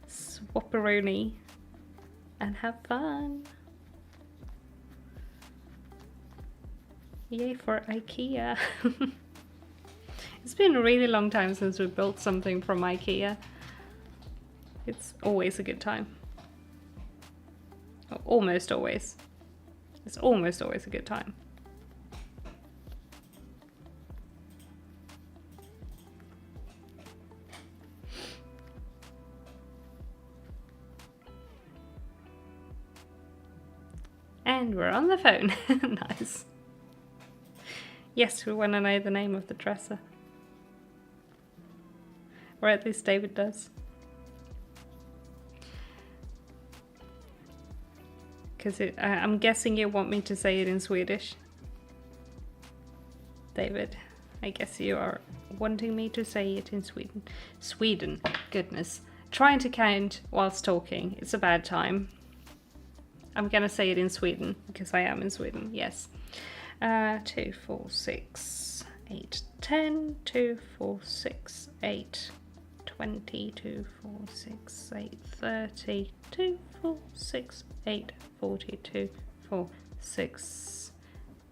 Swapperoni. And have fun. Yay for IKEA. It's been a really long time since we built something from IKEA. It's always a good time. Almost always. It's almost always a good time. And we're on the phone. Nice. Yes, we want to know the name of the dresser. Or at least David does. Because I'm guessing you want me to say it in Swedish. David, I guess you are wanting me to say it in Sweden. Sweden, goodness. Trying to count whilst talking, it's a bad time. I'm gonna say it in Sweden, because I am in Sweden, yes. 2, 4, 6, 8, 10, 2, 4, 6, 8, 20, 2, 4, 6, 8, 30, 2, 4, 6, 8, 40, 2, 4, 6,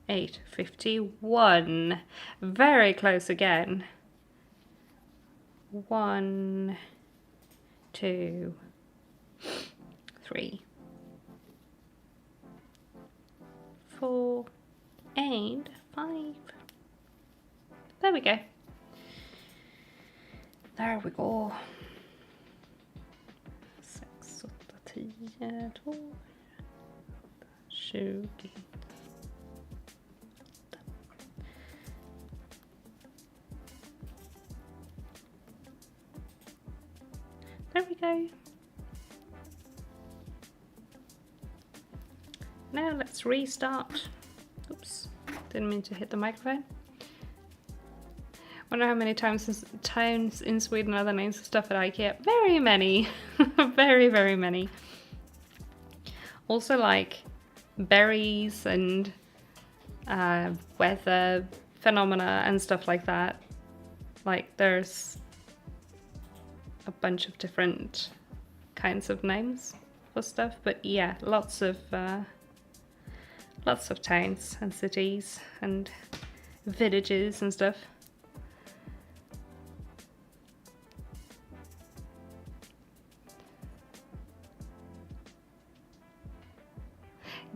8, 51. Very close again. 1, 2, 3, 4, 8, 5. There we go. There we go. 6, 8, 10, 12, 20. There we go. Now let's restart. Oops, didn't mean to hit the microphone. Wonder how many towns in Sweden are the names of stuff at IKEA? Very many. Very, very many. Also like berries and weather phenomena and stuff like that. Like there's a bunch of different kinds of names for stuff, but yeah, lots of towns and cities and villages and stuff.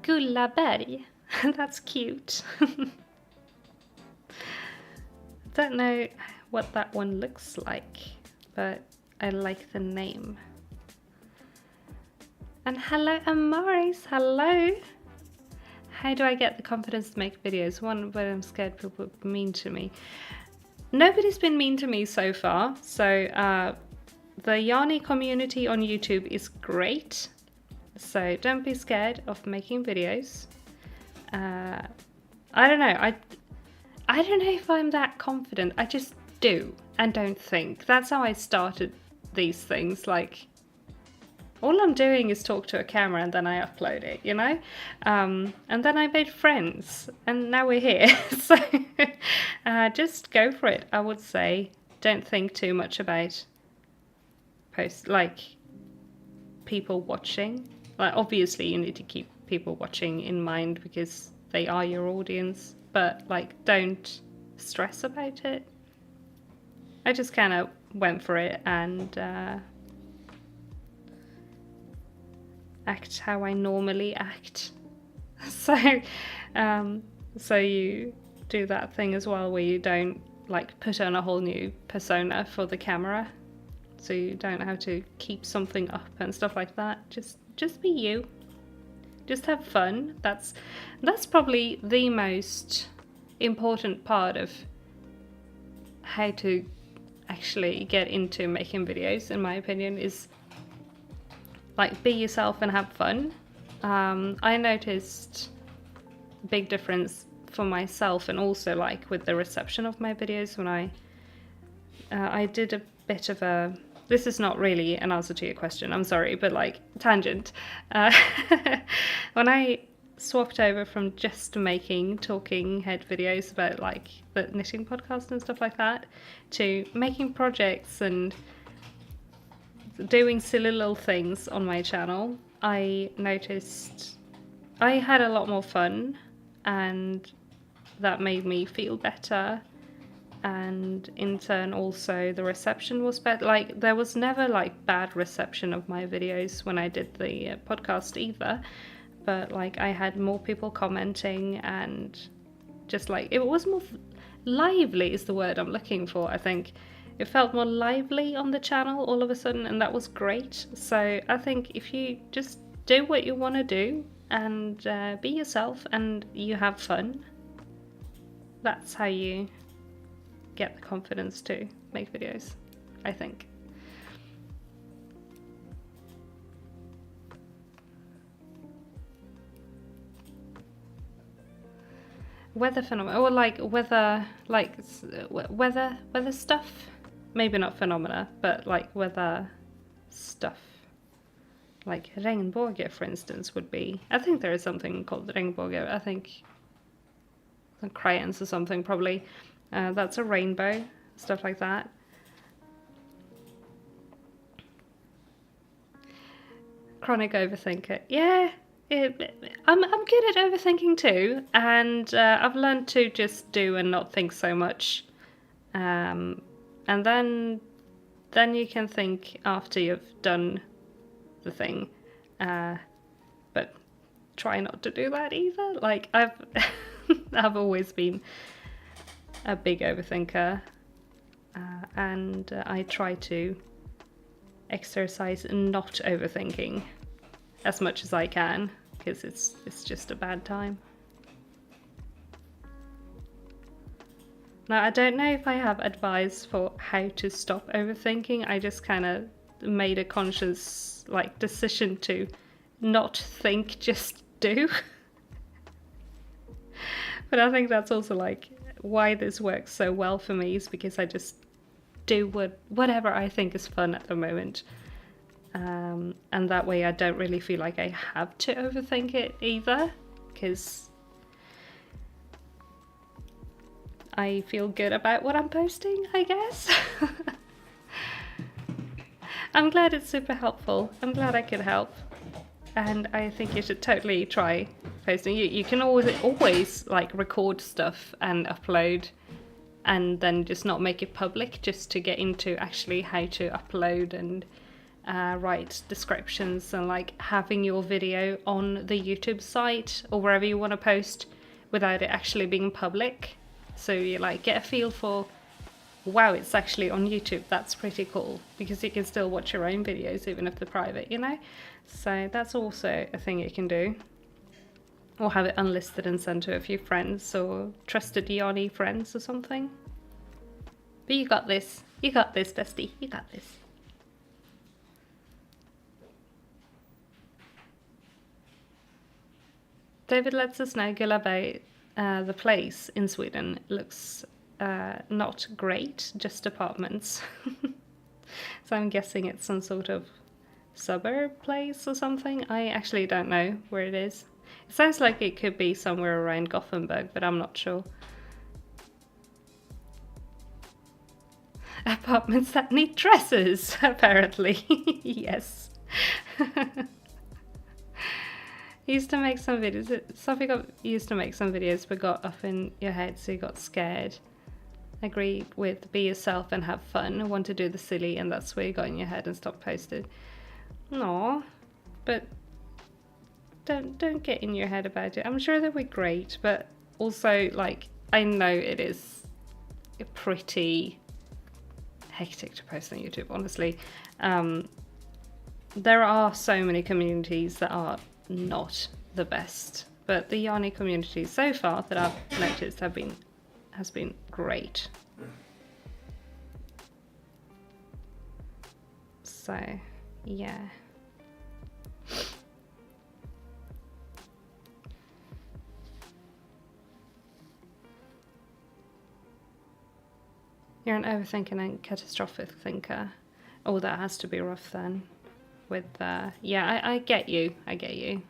Gullaberg, that's cute. Don't know what that one looks like, but I like the name. And hello Amaris, hello! How do I get the confidence to make videos? One, but I'm scared people will be mean to me. Nobody's been mean to me so far, so the Yanni community on YouTube is great. So don't be scared of making videos. I don't know. I don't know if I'm that confident. I just do and don't think. That's how I started these things. Like, all I'm doing is talk to a camera and then I upload it, you know? And then I made friends and now we're here. So just go for it. I would say don't think too much about people watching. Like, obviously you need to keep people watching in mind because they are your audience, but like don't stress about it. I just kind of went for it and act how I normally act. So you do that thing as well where you don't like put on a whole new persona for the camera, so you don't have to keep something up and stuff like that. Just be you. Just have fun. That's probably the most important part of how to actually get into making videos, in my opinion, is like be yourself and have fun. I noticed a big difference for myself and also like with the reception of my videos when I did a bit of a, this is not really an answer to your question, I'm sorry, but like tangent. When I swapped over from just making talking head videos about like the knitting podcast and stuff like that to making projects and doing silly little things on my channel, I noticed I had a lot more fun, and that made me feel better. And in turn also the reception was better. Like there was never like bad reception of my videos when I did the podcast either, but like I had more people commenting, and just like it was more lively is the word I'm looking for. I think it felt more lively on the channel all of a sudden, and that was great. So I think if you just do what you want to do and be yourself and you have fun, that's how you get the confidence to make videos, I think. Weather phenomena, or like weather stuff. Maybe not phenomena, but like weather stuff. Like regnbåge, for instance, would be. I think there is something called regnbåge. I think crayons or something probably. That's a rainbow, stuff like that. Chronic overthinker. Yeah, I'm good at overthinking too, and I've learned to just do and not think so much. And then you can think after you've done the thing. But try not to do that either. Like I've always been a big overthinker, and I try to exercise not overthinking as much as I can, because it's just a bad time. Now I don't know if I have advice for how to stop overthinking. I just kind of made a conscious like decision to not think, just do. But I think that's also like why this works so well for me, is because I just do whatever I think is fun at the moment, and that way I don't really feel like I have to overthink it either, because I feel good about what I'm posting, I guess. I'm glad it's super helpful. I'm glad I could help. And I think you should totally try posting. You can always like record stuff and upload, and then just not make it public, just to get into actually how to upload and write descriptions, and like having your video on the YouTube site or wherever you want to post without it actually being public. So you like get a feel for, wow, it's actually on YouTube. That's pretty cool, because you can still watch your own videos even if they're private, you know? So that's also a thing you can do. Or have it unlisted and sent to a few friends or trusted Yanni friends or something. But you got this. You got this, bestie. You got this. David lets us know, Gula, about the place in Sweden. It looks not great, just apartments. So I'm guessing it's some sort of suburb place or something. I actually don't know where it is. It sounds like it could be somewhere around Gothenburg, but I'm not sure. Apartments that need dresses, apparently. Yes. He used to make some videos. Sophie used to make some videos but got up in your head, so you got scared. Agree with be yourself and have fun. Want to do the silly, and that's where you got in your head and stopped posting. No, but don't get in your head about it. I'm sure they'll be great, but also like I know it is pretty hectic to post on YouTube, honestly. There are so many communities that are not the best, but the Yanni community so far that I've noticed has been great. So yeah. You're an overthinker and catastrophic thinker. Oh, that has to be rough then. With yeah, I get you. I get you.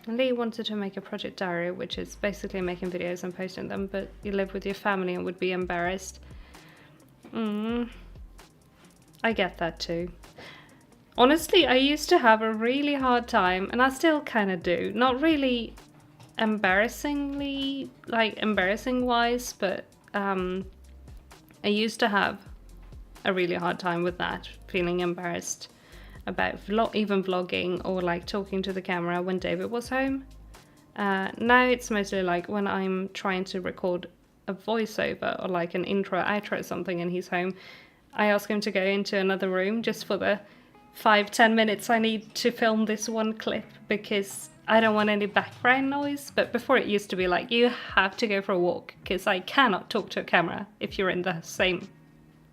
Lee wanted to make a project diary, which is basically making videos and posting them, but you live with your family and would be embarrassed. I get that too. Honestly, I used to have a really hard time, and I still kind of do. Not really embarrassingly, like embarrassing wise, but I used to have a really hard time with that, feeling embarrassed about even vlogging or like talking to the camera when David was home. Now it's mostly like when I'm trying to record a voiceover or like an intro, outro or something and he's home, I ask him to go into another room just for the 5-10 minutes I need to film this one clip because I don't want any background noise. But before it used to be like, you have to go for a walk because I cannot talk to a camera if you're in the same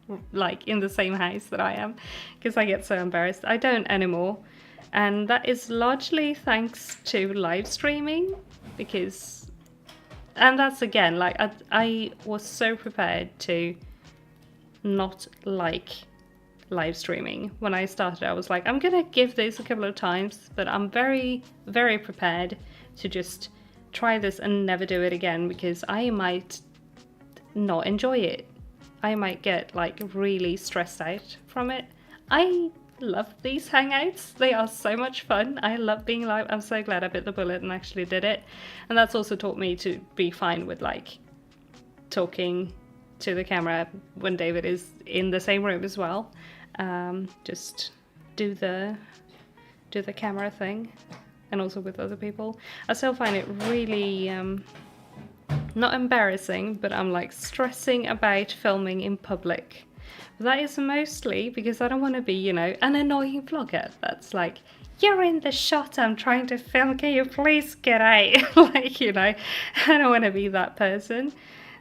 house that I am, because I get so embarrassed. I don't anymore, and that is largely thanks to live streaming, and that's again like I was so prepared to not like live streaming when I started. I was like, I'm gonna give this a couple of times, but I'm very, very prepared to just try this and never do it again because I might not enjoy it. I might get like really stressed out from it. I love these hangouts. They are so much fun. I love being live. I'm so glad I bit the bullet and actually did it. And that's also taught me to be fine with like talking to the camera when David is in the same room as well. Just do the camera thing, and also with other people. I still find it really not embarrassing, but I'm like stressing about filming in public. That is mostly because I don't want to be, you know, an annoying vlogger that's like, you're in the shot I'm trying to film, can you please get out? Like, you know, I don't want to be that person.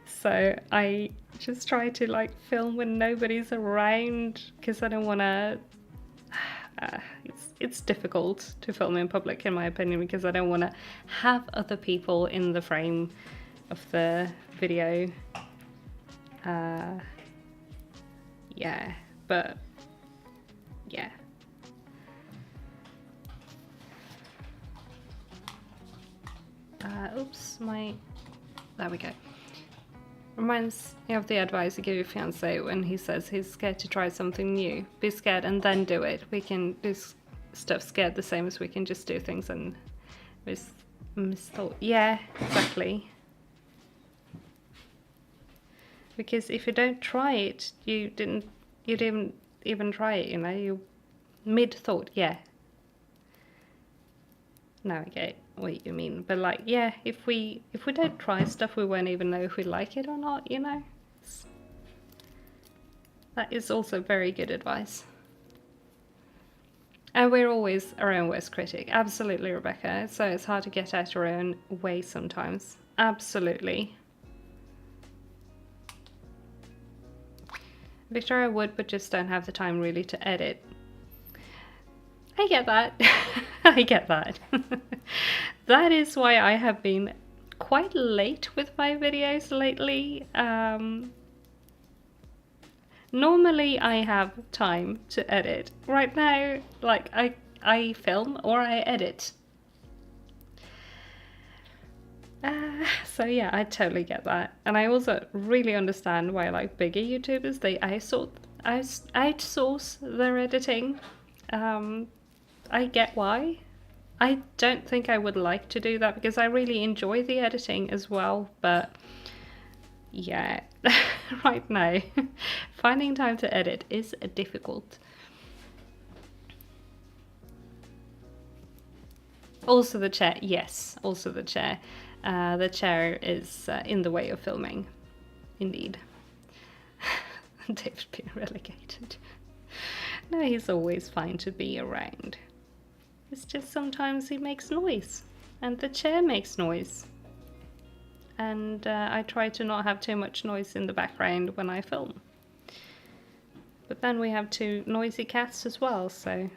So I just try to like film when nobody's around because I don't want to it's difficult to film in public in my opinion because I don't want to have other people in the frame of the video. Yeah, but yeah. Oops, there we go. Reminds me of the advice you give your fiance when he says he's scared to try something new. Be scared and then do it. We can do stuff scared the same as we can just do things and misthought. Yeah, exactly. Because if you don't try it, you didn't even try it, you know, you mid-thought, yeah. Now I get what you mean, but like, yeah, if we don't try stuff, we won't even know if we like it or not, you know. That is also very good advice. And we're always our own worst critic, absolutely, Rebecca. So it's hard to get out our own way sometimes, absolutely. Victoria would, but just don't have the time really to edit. I get that. I get that. That is why I have been quite late with my videos lately. Normally I have time to edit. Right now, like I film or I edit. So yeah, I totally get that. And I also really understand why like bigger YouTubers, they outsource their editing. I get why. I don't think I would like to do that because I really enjoy the editing as well, but yeah, right now, finding time to edit is difficult. Also the chair, yes, also the chair. The chair is in the way of filming, indeed. David being relegated. No, he's always fine to be around. It's just sometimes he makes noise, and the chair makes noise. And I try to not have too much noise in the background when I film. But then we have 2 noisy cats as well, so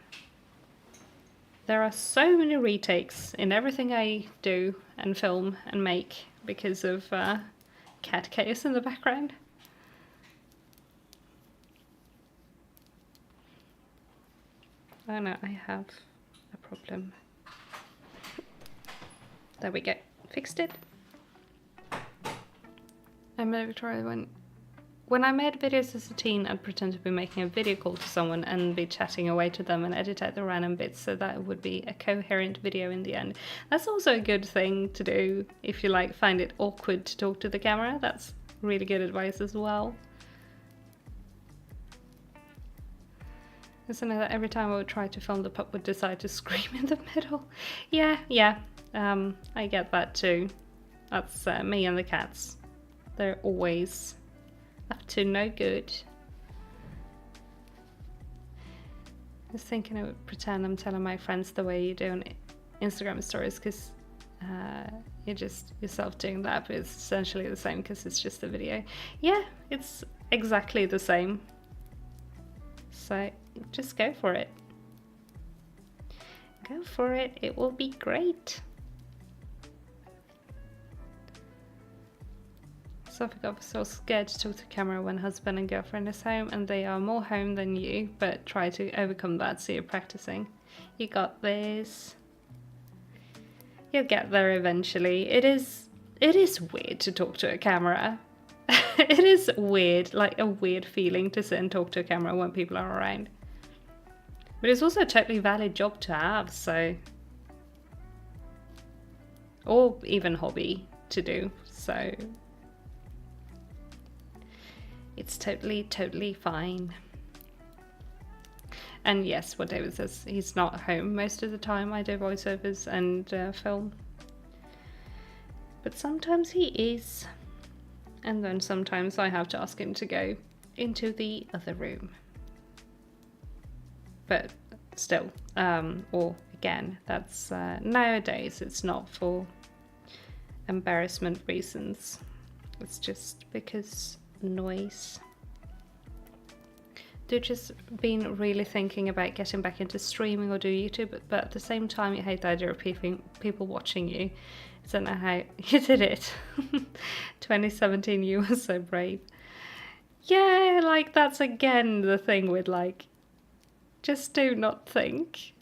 there are so many retakes in everything I do and film and make because of cat chaos in the background. Oh no, I have a problem. There we go. Fixed it. I maybe try when I made videos as a teen, I'd pretend to be making a video call to someone and be chatting away to them and edit out the random bits so that it would be a coherent video in the end. That's also a good thing to do if you like find it awkward to talk to the camera. That's really good advice as well. Isn't it that every time I would try to film, the pup would decide to scream in the middle? Yeah, I get that too. That's me and the cats. They're always up to no good. I was thinking I would pretend I'm telling my friends the way you do on Instagram stories, because you're just yourself doing that, but it's essentially the same because it's just a video. Yeah, it's exactly the same. So just go for it. Go for it. It will be great. Sophie got so scared to talk to camera when husband and girlfriend is home, and they are more home than you, but try to overcome that, so you're practicing. You got this. You'll get there eventually. It is weird to talk to a camera. It is weird, like a weird feeling to sit and talk to a camera when people are around. But it's also a totally valid job to have, so... or even hobby to do, so... it's totally fine. And yes, what David says, he's not home most of the time. I do voiceovers and film. But sometimes he is. And then sometimes I have to ask him to go into the other room. But still, or again, that's nowadays it's not for embarrassment reasons. It's just because noise. Just been really thinking about getting back into streaming or do YouTube, but at the same time you hate the idea of people watching you. I don't know how you did it. 2017, you were so brave. Yeah, like that's again the thing with like, just do not think.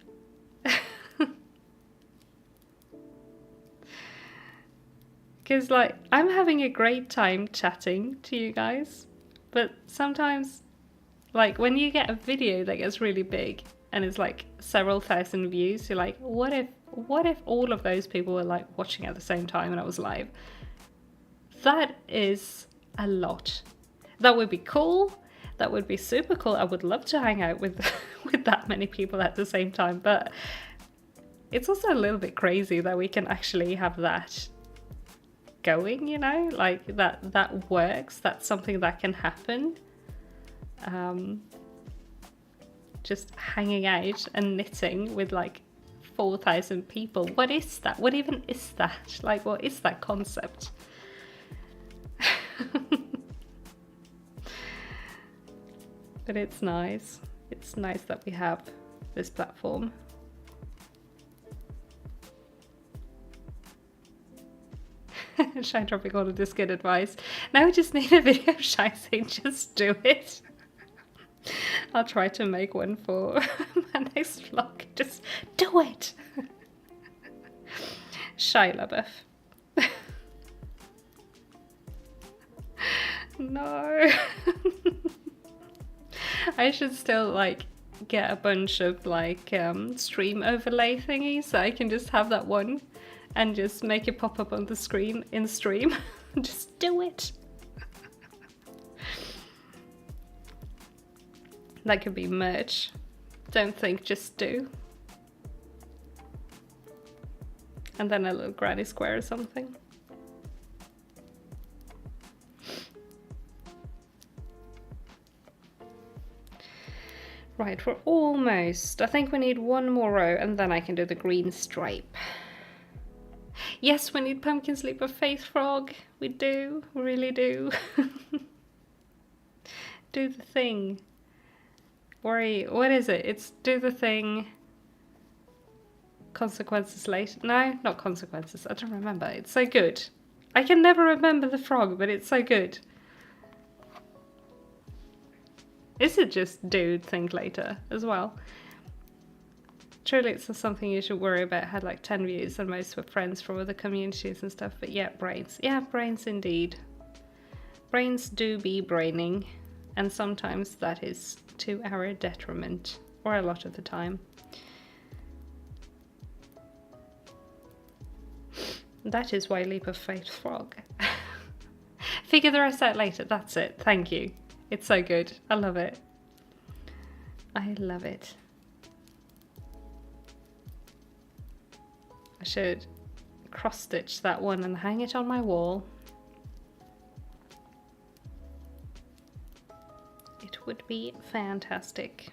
Because like, I'm having a great time chatting to you guys, but sometimes like when you get a video that gets really big and it's like several thousand views, you're like, what if all of those people were like watching at the same time and I was live? That is a lot. That would be cool. That would be super cool. I would love to hang out with with that many people at the same time, but it's also a little bit crazy that we can actually have that going, you know, like that works. That's something that can happen. Just hanging out and knitting with like 4,000 people. What is that? What even is that? Like, what is that concept? But it's nice. It's nice that we have this platform. Shy dropping all of this good advice. Now we just need a video of Shy saying just do it. I'll try to make one for my next vlog. Just do it. Shy LaBeouf. No. I should still like get a bunch of like stream overlay thingies so I can just have that one and just make it pop up on the screen in stream. Just do it. That could be merch. Don't think, just do. And then a little granny square or something. Right, we're almost. I think we need one more row and then I can do the green stripe. Yes, we need pumpkin sleep of faith frog. We do, we really do. Do the thing. Worry, what is it? It's do the thing. Consequences later. No, not consequences. I don't remember. It's so good. I can never remember the frog, but it's so good. Is it just do think later as well? truly it's something you should worry about. Had like 10 views and most were friends from other communities and stuff. But yeah, brains. Yeah, brains indeed. Brains do be braining, and sometimes that is to our detriment, or a lot of the time. That is why Leap of Faith Frog. Figure the rest out later. That's it. Thank you. It's so good. I love it. I love it. I should cross stitch that one and hang it on my wall. It would be fantastic.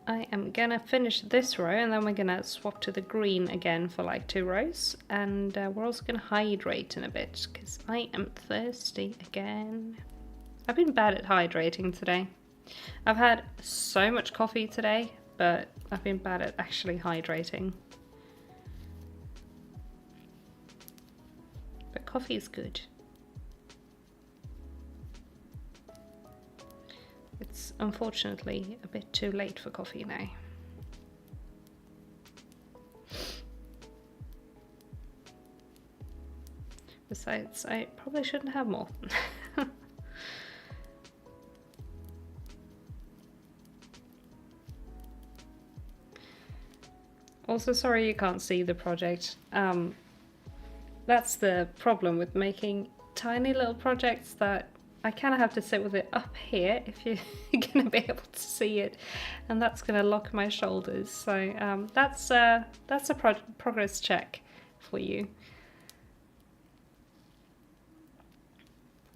I am gonna finish this row and then we're gonna swap to the green again for like 2 rows, and we're also gonna hydrate in a bit because I am thirsty again. I've been bad at hydrating today. I've had so much coffee today, but I've been bad at actually hydrating. But coffee is good. It's unfortunately a bit too late for coffee now. Besides, I probably shouldn't have more. Also, sorry you can't see the project. That's the problem with making tiny little projects, that I kind of have to sit with it up here if you're going to be able to see it, and that's going to lock my shoulders. So that's a progress check for you.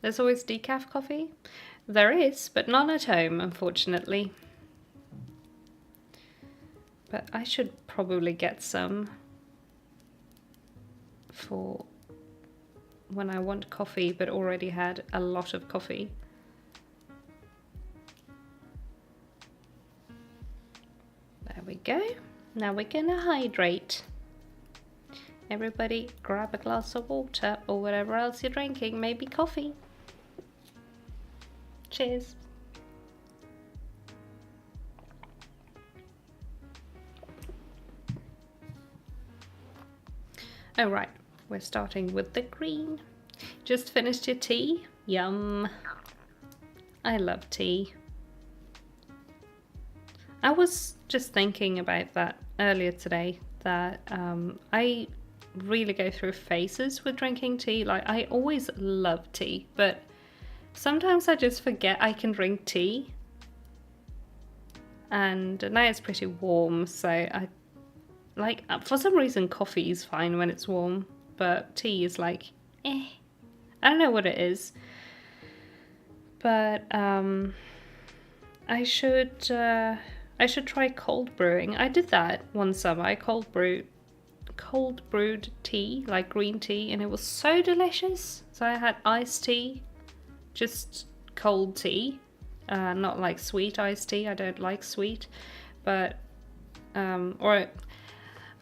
There's always decaf coffee. There is, but none at home, unfortunately. But I should probably get some for when I want coffee but already had a lot of coffee. There we go. Now we're gonna hydrate. Everybody grab a glass of water or whatever else you're drinking, maybe coffee. Cheers. Oh right, we're starting with the green. Just finished your tea? Yum. I love tea. I was just thinking about that earlier today, that I really go through phases with drinking tea. Like, I always love tea, but sometimes I just forget I can drink tea. And now it's pretty warm, so I like, for some reason coffee is fine when it's warm, but tea is like, eh. I don't know what it is. But I should try cold brewing. I did that one summer. I cold brewed tea, like green tea, and it was so delicious. So I had iced tea, just cold tea, not like sweet iced tea. I don't like sweet, but or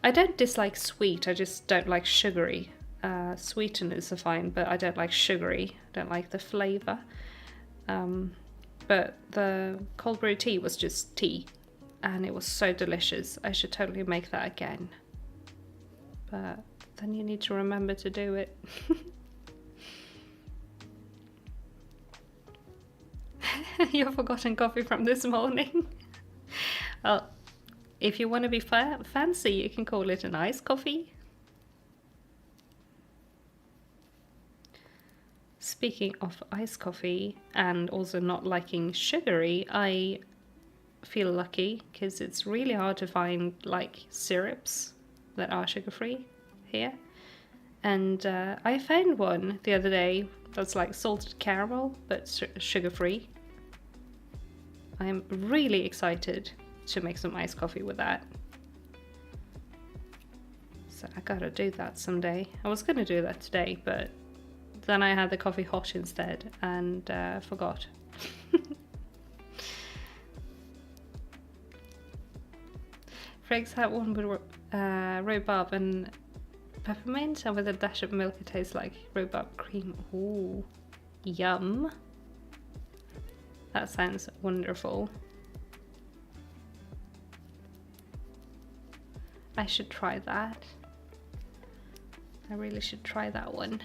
I don't dislike sweet, I just don't like sugary. Sweeteners are fine, but I don't like sugary. I don't like the flavour. But the cold brew tea was just tea, and it was so delicious. I should totally make that again. But then you need to remember to do it. Your forgotten coffee from this morning. Well, if you want to be fancy, you can call it an iced coffee. Speaking of iced coffee and also not liking sugary, I feel lucky because it's really hard to find like syrups that are sugar-free here. And I found one the other day that's like salted caramel but sugar-free. I'm really excited to make some iced coffee with that. So I gotta do that someday. I was gonna do that today, but then I had the coffee hot instead and forgot. Freg's had one with rhubarb and peppermint, and with a dash of milk it tastes like rhubarb cream. Ooh, yum. That sounds wonderful. I should try that. I really should try that one.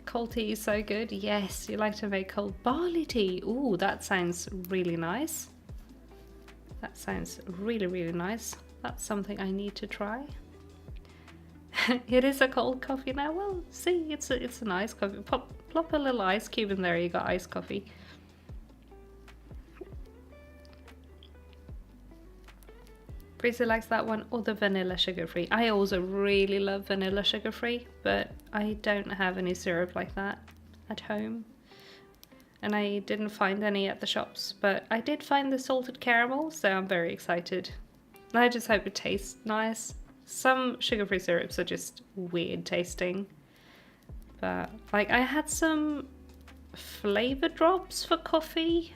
Cold tea is so good. Yes, you like to make cold barley tea. Ooh, that sounds really nice. That sounds really, really nice. That's something I need to try. It is a cold coffee now. Well, see, it's a nice coffee. Plop a little ice cube in there, you got iced coffee. Breezy likes that one, or the vanilla sugar-free. I also really love vanilla sugar-free, but I don't have any syrup like that at home. And I didn't find any at the shops, but I did find the salted caramel, so I'm very excited. I just hope it tastes nice. Some sugar-free syrups are just weird tasting. But, like, I had some flavor drops for coffee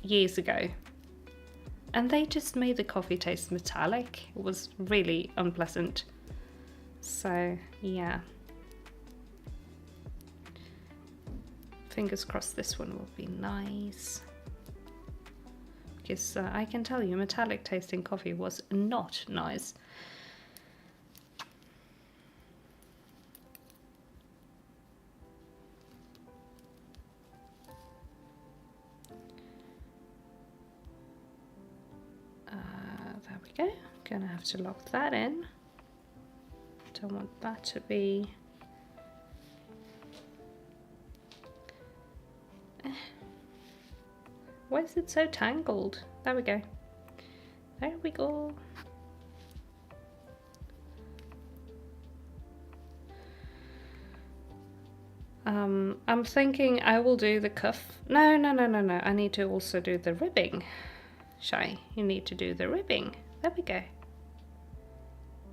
years ago. And they just made the coffee taste metallic. It was really unpleasant. So, yeah. Fingers crossed this one will be nice. Because I can tell you, metallic tasting coffee was not nice. There we go. Gonna have to lock that in. Don't want that to be... Why is it so tangled? There we go. There we go. I'm thinking I will do the cuff. No. I need to also do the ribbing. Shy, you need to do the ribbing. There we go.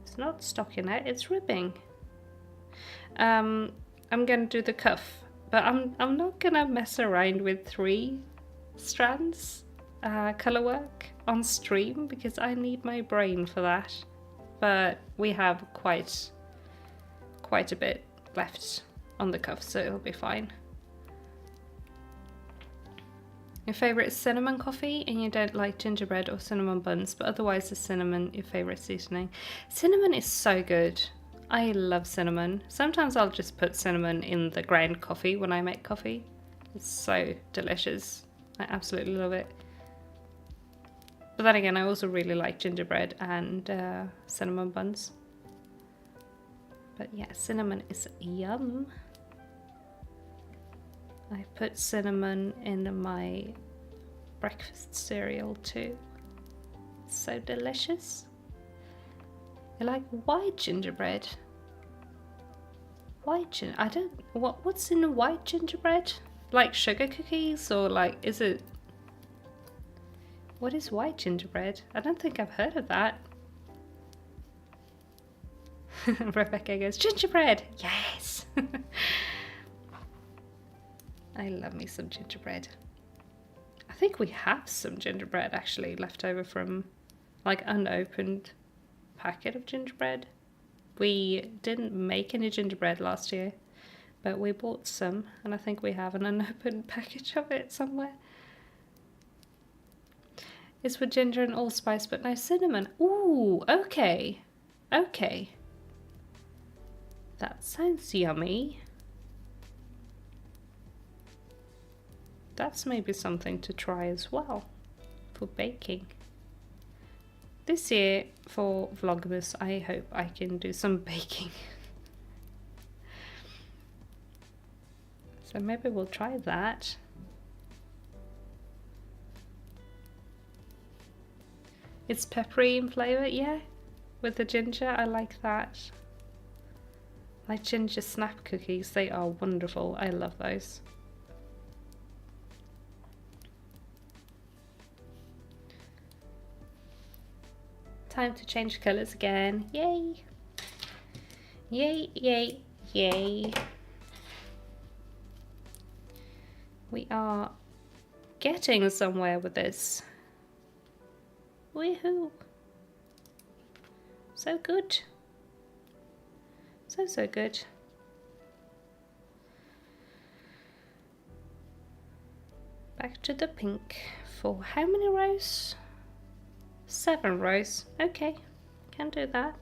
It's not stockinette, it's ribbing. I'm gonna do the cuff, but I'm not gonna mess around with 3 strands color work on stream because I need my brain for that. But we have quite a bit left on the cuff, so it'll be fine. Your favorite is cinnamon coffee and you don't like gingerbread or cinnamon buns, but otherwise is cinnamon your favorite seasoning. Cinnamon is so good. I love cinnamon. Sometimes I'll just put cinnamon in the ground coffee when I make coffee. It's so delicious. I absolutely love it. But then again, I also really like gingerbread and cinnamon buns. But yeah, cinnamon is yum. I put cinnamon in my breakfast cereal too. It's so delicious. I like white gingerbread. I don't... What's in a white gingerbread? Like sugar cookies or like... Is it... What is white gingerbread? I don't think I've heard of that. Rebecca goes, gingerbread! Yes! I love me some gingerbread. I think we have some gingerbread actually left over from like unopened packet of gingerbread. We didn't make any gingerbread last year, but we bought some and I think we have an unopened package of it somewhere. It's with ginger and allspice but no cinnamon. Ooh, okay. Okay. That sounds yummy. That's maybe something to try as well for baking. This year for Vlogmas, I hope I can do some baking. So maybe we'll try that. It's peppery in flavour, yeah. With the ginger, I like that. Like ginger snap cookies, they are wonderful. I love those. Time to change colours again. Yay! Yay, yay, yay. We are getting somewhere with this. Woohoo! So good. So good. Back to the pink for how many rows? 7 rows. Okay, can do that.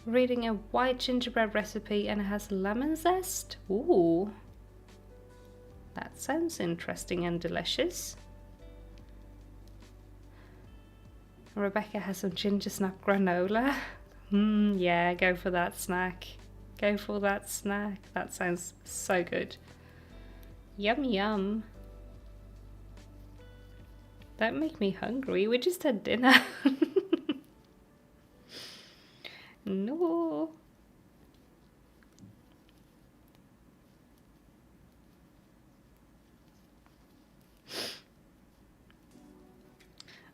Reading a white gingerbread recipe and it has lemon zest. Ooh, that sounds interesting and delicious. Rebecca has some ginger snap granola. Yeah, go for that snack. Go for that snack. That sounds so good. Yum yum. Don't make me hungry. We just had dinner. No.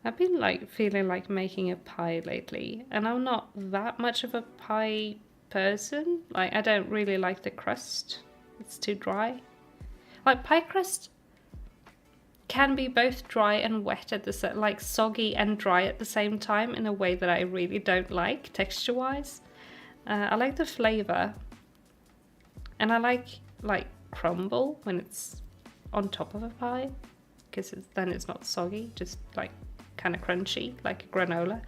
I've been like feeling like making a pie lately, and I'm not that much of a pie person. Like, I don't really like the crust. It's too dry. Like, pie crust can be both dry and wet at the like soggy and dry at the same time in a way that I really don't like texture wise. I like the flavor, and I like crumble when it's on top of a pie, because then it's not soggy, just like kind of crunchy like a granola.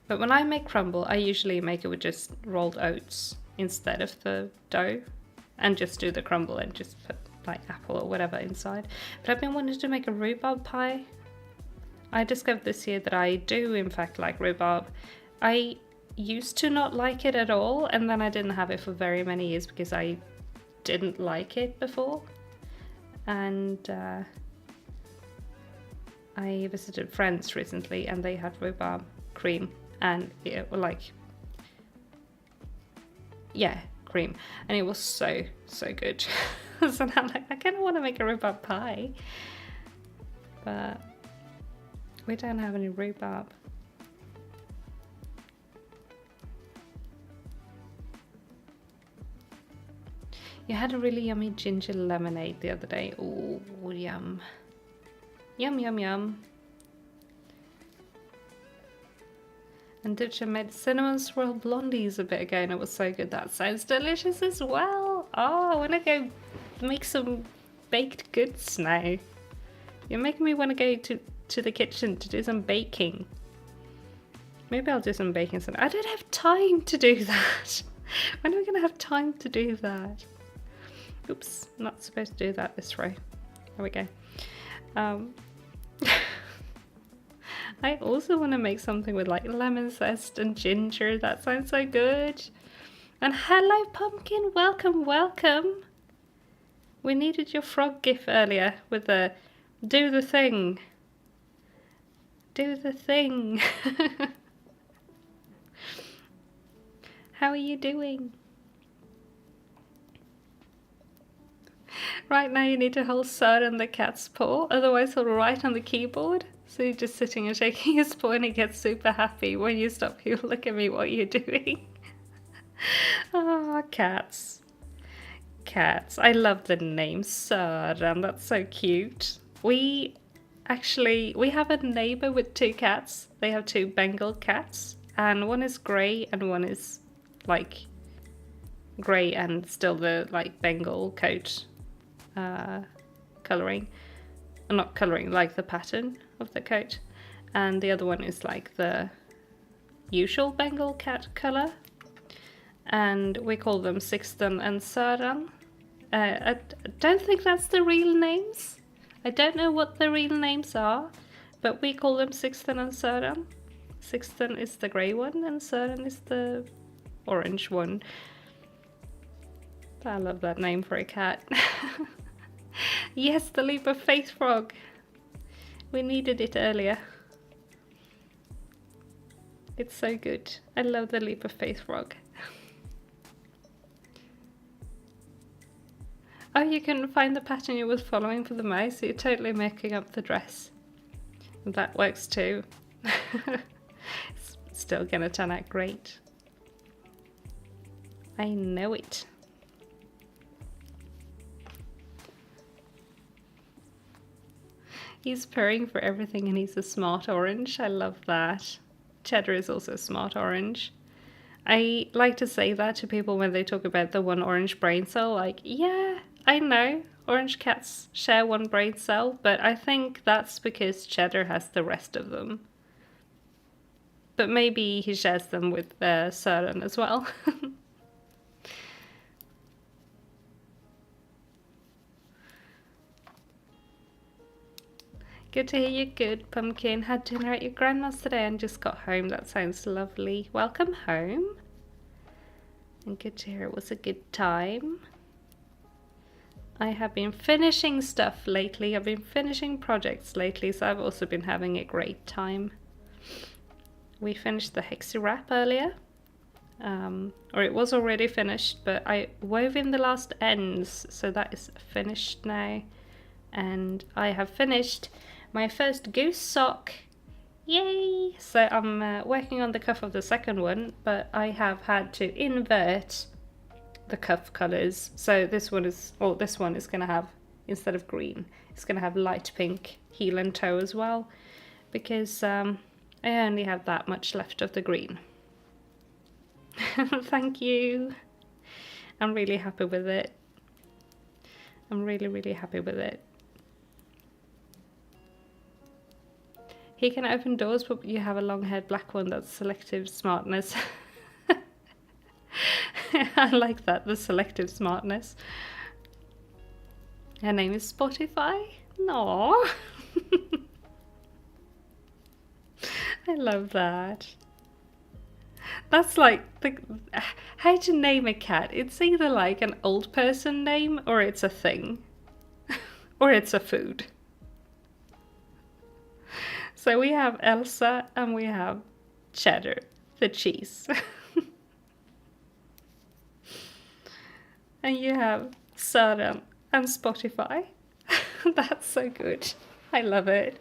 But when I make crumble, I usually make it with just rolled oats instead of the dough, and just do the crumble and just put like apple or whatever inside. But I've been wanting to make a rhubarb pie. I discovered this year that I do in fact like rhubarb. I used to not like it at all, and then I didn't have it for very many years because I didn't like it before. And I visited friends recently and they had rhubarb cream, and it was like, yeah, cream, and it was so good. So now I'm like, I kind of want to make a rhubarb pie, but we don't have any rhubarb. You had a really yummy ginger lemonade the other day. Oh, yum. Yum, yum, yum. And Dutcha made cinnamon swirl blondies a bit ago, and it was so good. That sounds delicious as well. Oh, I want to go make some baked goods now. You're making me want to go to the kitchen to do some baking. Maybe I'll do some baking soon. I don't have time to do that. When are we going to have time to do that? Oops, not supposed to do that this row. There we go. I also want to make something with like lemon zest and ginger. That sounds so good. And hello pumpkin, welcome, welcome. We needed your frog gif earlier with the do the thing. Do the thing. How are you doing? Right now you need to hold Sir on the cat's paw, otherwise he'll write on the keyboard. So you're just sitting and shaking his paw, and he gets super happy. When you stop, he'll look at me, what you're doing. Ah, cats. Cats. I love the name Sören. That's so cute. We have a neighbor with 2 cats. They have 2 Bengal cats, and one is grey and one is like grey and still the like Bengal coat colouring. Not colouring, like the pattern of the coat. And the other one is like the usual Bengal cat colour. And we call them Sixten and Sören. I don't think that's the real names. I don't know what the real names are, but we call them Sixten and Sören. Sixten is the grey one and Sören is the orange one. I love that name for a cat. Yes, the leap of faith frog. We needed it earlier. It's so good. I love the leap of faith frog. Oh, you couldn't find the pattern you was following for the mouse, so you're totally making up the dress. That works too. It's still gonna turn out great. I know it. He's purring for everything and he's a smart orange. I love that. Cheddar is also smart orange. I like to say that to people when they talk about the one orange brain cell, like, yeah, I know orange cats share one brain cell, but I think that's because Cheddar has the rest of them. But maybe he shares them with Søren as well. Good to hear you good, Pumpkin. Had dinner at your grandma's today and just got home. That sounds lovely. Welcome home. And good to hear it was a good time. I have been finishing stuff lately. I've been finishing projects lately, so I've also been having a great time. We finished the Hexie wrap earlier. Or it was already finished, but I wove in the last ends, so that is finished now. And I have finished my first goose sock. Yay! So I'm working on the cuff of the second one, but I have had to invert the cuff colors. So this one is going to have, instead of green, it's going to have light pink heel and toe as well, because I only have that much left of the green. Thank you. I'm really happy with it. I'm really happy with it. He can open doors, but you have a long-haired black one. That's selective smartness. I like that, the selective smartness. Her name is Spotify. No. I love that. That's like how to name a cat. It's either like an old person name, or it's a thing, or it's a food. So we have Elsa and we have Cheddar, the cheese. And you have Søren and Spotify. That's so good. I love it.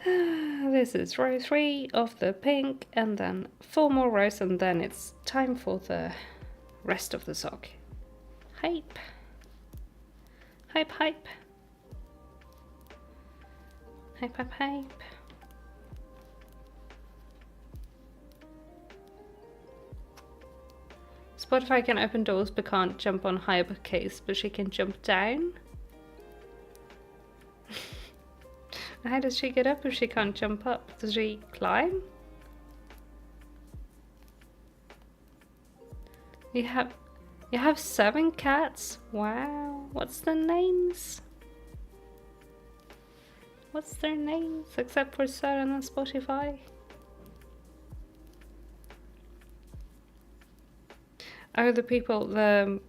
This is row 3 of the pink, and then 4 more rows, and then it's time for the rest of the sock. Hype. Hype, hype. Hype, hype, hype. Spotify can open doors but can't jump on high bookcase, but she can jump down. How does she get up if she can't jump up? Does she climb? You have 7 cats? Wow. What's the names? What's their names? Except for Søren and Spotify. Oh, the people, the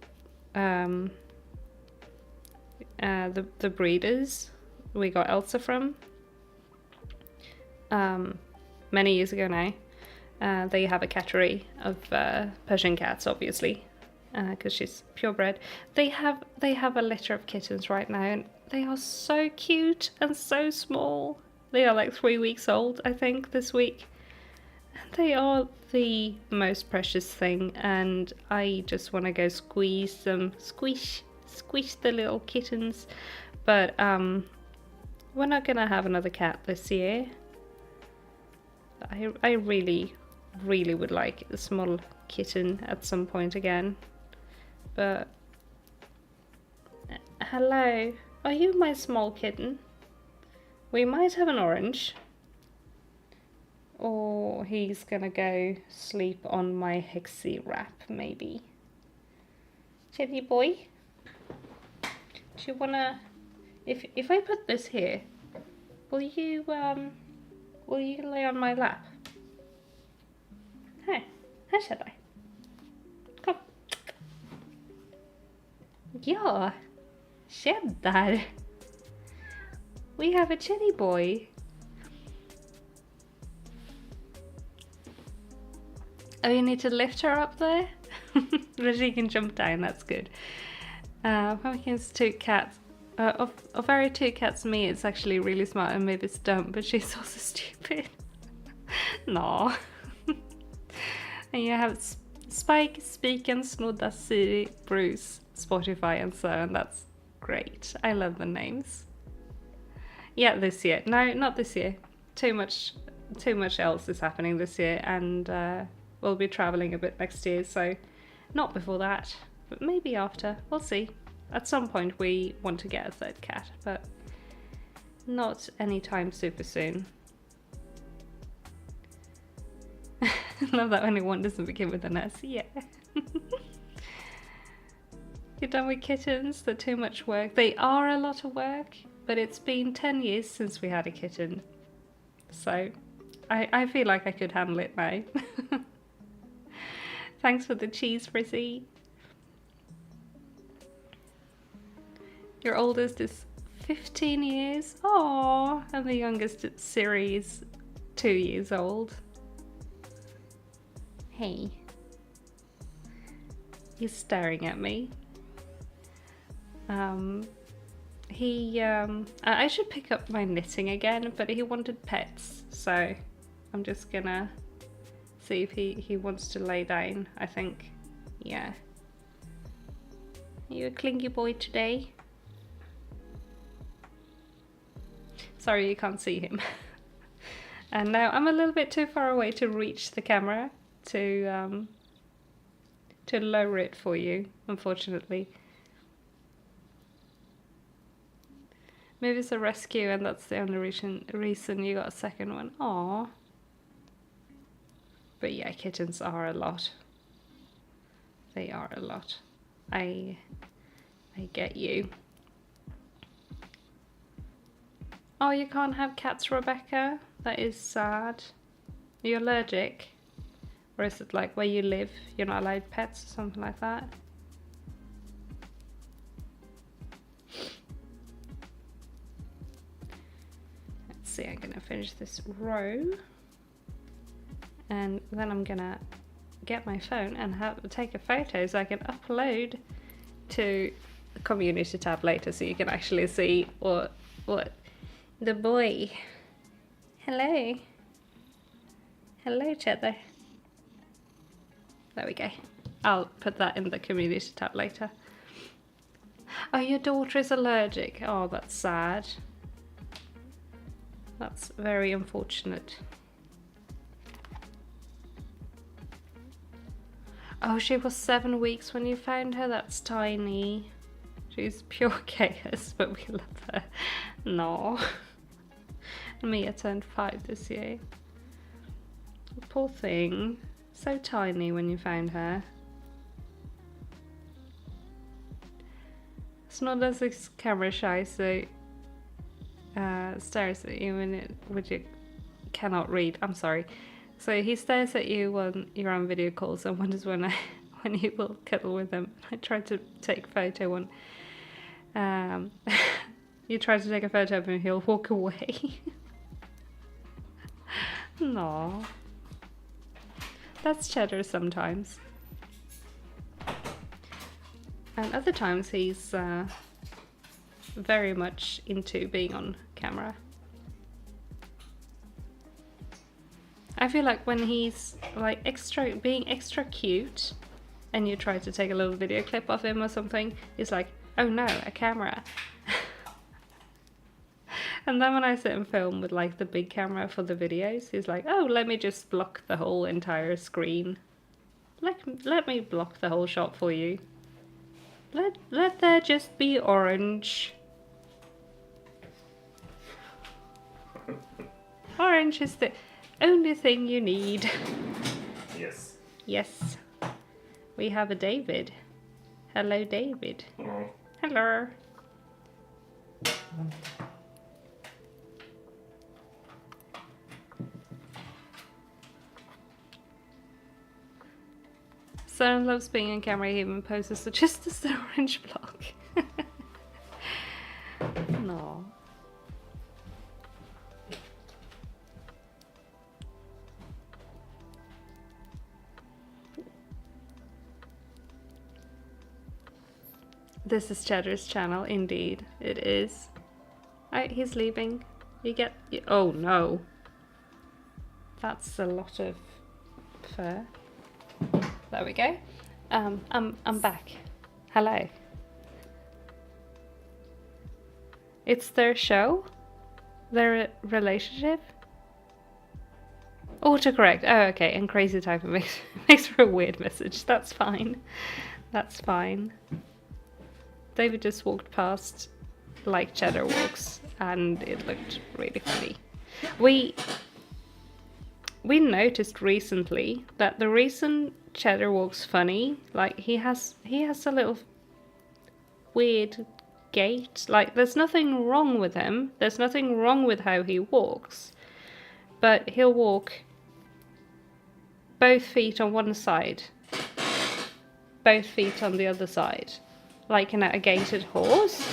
breeders we got Elsa from. Many years ago now. They have a cattery of Persian cats, obviously, because she's purebred. They have a litter of kittens right now, and they are so cute and so small. They are like 3 weeks old, I think, this week. They are the most precious thing, and I just want to go squeeze them, squish the little kittens. But we're not gonna have another cat this year. I really would like a small kitten at some point again. But hello, are you my small kitten? We might have an orange. Or he's gonna go sleep on my Hexie wrap, maybe. Chitty boy, do you wanna? If I put this here, will you lay on my lap? Hi, how should I? Come. Ja, Cheddar. We have a chitty boy. Oh, you need to lift her up there? But she can jump down, that's good. Pumpkin's 2 cats. Of our 2 cats, me, it's actually really smart, and maybe it's dumb, but she's also stupid. No. And you have Spike, Speak and Snodda, Siri, Bruce, Spotify and Søren. Great. I love the names. Yeah, this year. No, not this year. Too much else is happening this year, and we'll be traveling a bit next year, so not before that, but maybe after. We'll see. At some point we want to get a third cat, but not anytime super soon. I love that only one doesn't begin with an S. Yeah. You're done with kittens? They're too much work. They are a lot of work, but it's been 10 years since we had a kitten. So I feel like I could handle it now. Thanks for the cheese, Frizzy. Your oldest is 15 years. Aww. And the youngest is Siri's 2 years old. Hey. He's staring at me. I should pick up my knitting again, but he wanted pets, so I'm just gonna see if he wants to lay down, I think. Yeah. Are you a clingy boy today? Sorry you can't see him. And now I'm a little bit too far away to reach the camera to lower it for you, unfortunately. Maybe it's a rescue and that's the only reason you got a second one. Aww. But yeah, kittens are a lot. They are a lot. I get you. Oh, you can't have cats, Rebecca? That is sad. Are you allergic? Or is it like where you live, you're not allowed pets or something like that? Let's see, I'm gonna finish this row. And then I'm gonna get my phone and take a photo so I can upload to the community tab later so you can actually see what the boy. Hello. Hello, Cheddar. There we go. I'll put that in the community tab later. Oh, your daughter is allergic. Oh, that's sad. That's very unfortunate. Oh, she was 7 weeks when you found her. That's tiny. She's pure chaos, but we love her. No. Mia turned 5 this year. Poor thing. So tiny when you found her. It's not as this camera shy, so stares at you when you cannot read. I'm sorry. So he stares at you when you're on video calls and wonders when you will cuddle with him. I tried to take a photo when you try to take a photo of him, he'll walk away. No. That's Cheddar sometimes. And other times he's very much into being on camera. I feel like when he's like being extra cute and you try to take a little video clip of him or something, he's like, oh no, a camera. And then when I sit and film with like the big camera for the videos, he's like, oh, let me just block the whole entire screen. Let me block the whole shot for you. Let there just be orange. Orange is the only thing you need. Yes. Yes. We have a David. Hello, David. Hello. Hello. Son loves being on camera, he even poses so just as the orange block. No. This is Cheddar's channel, indeed. It is. Alright, he's leaving. Oh no. That's a lot of fur. There we go. I'm back. Hello. It's their show? Their relationship? Autocorrect. Oh, okay. And crazy typing makes for a weird message. That's fine. That's fine. David just walked past like Cheddar walks, and it looked really funny. We noticed recently that the reason Cheddar walks funny, like he has a little weird gait. Like there's nothing wrong with him. There's nothing wrong with how he walks, but he'll walk both feet on one side, both feet on the other side, like in a gaited horse.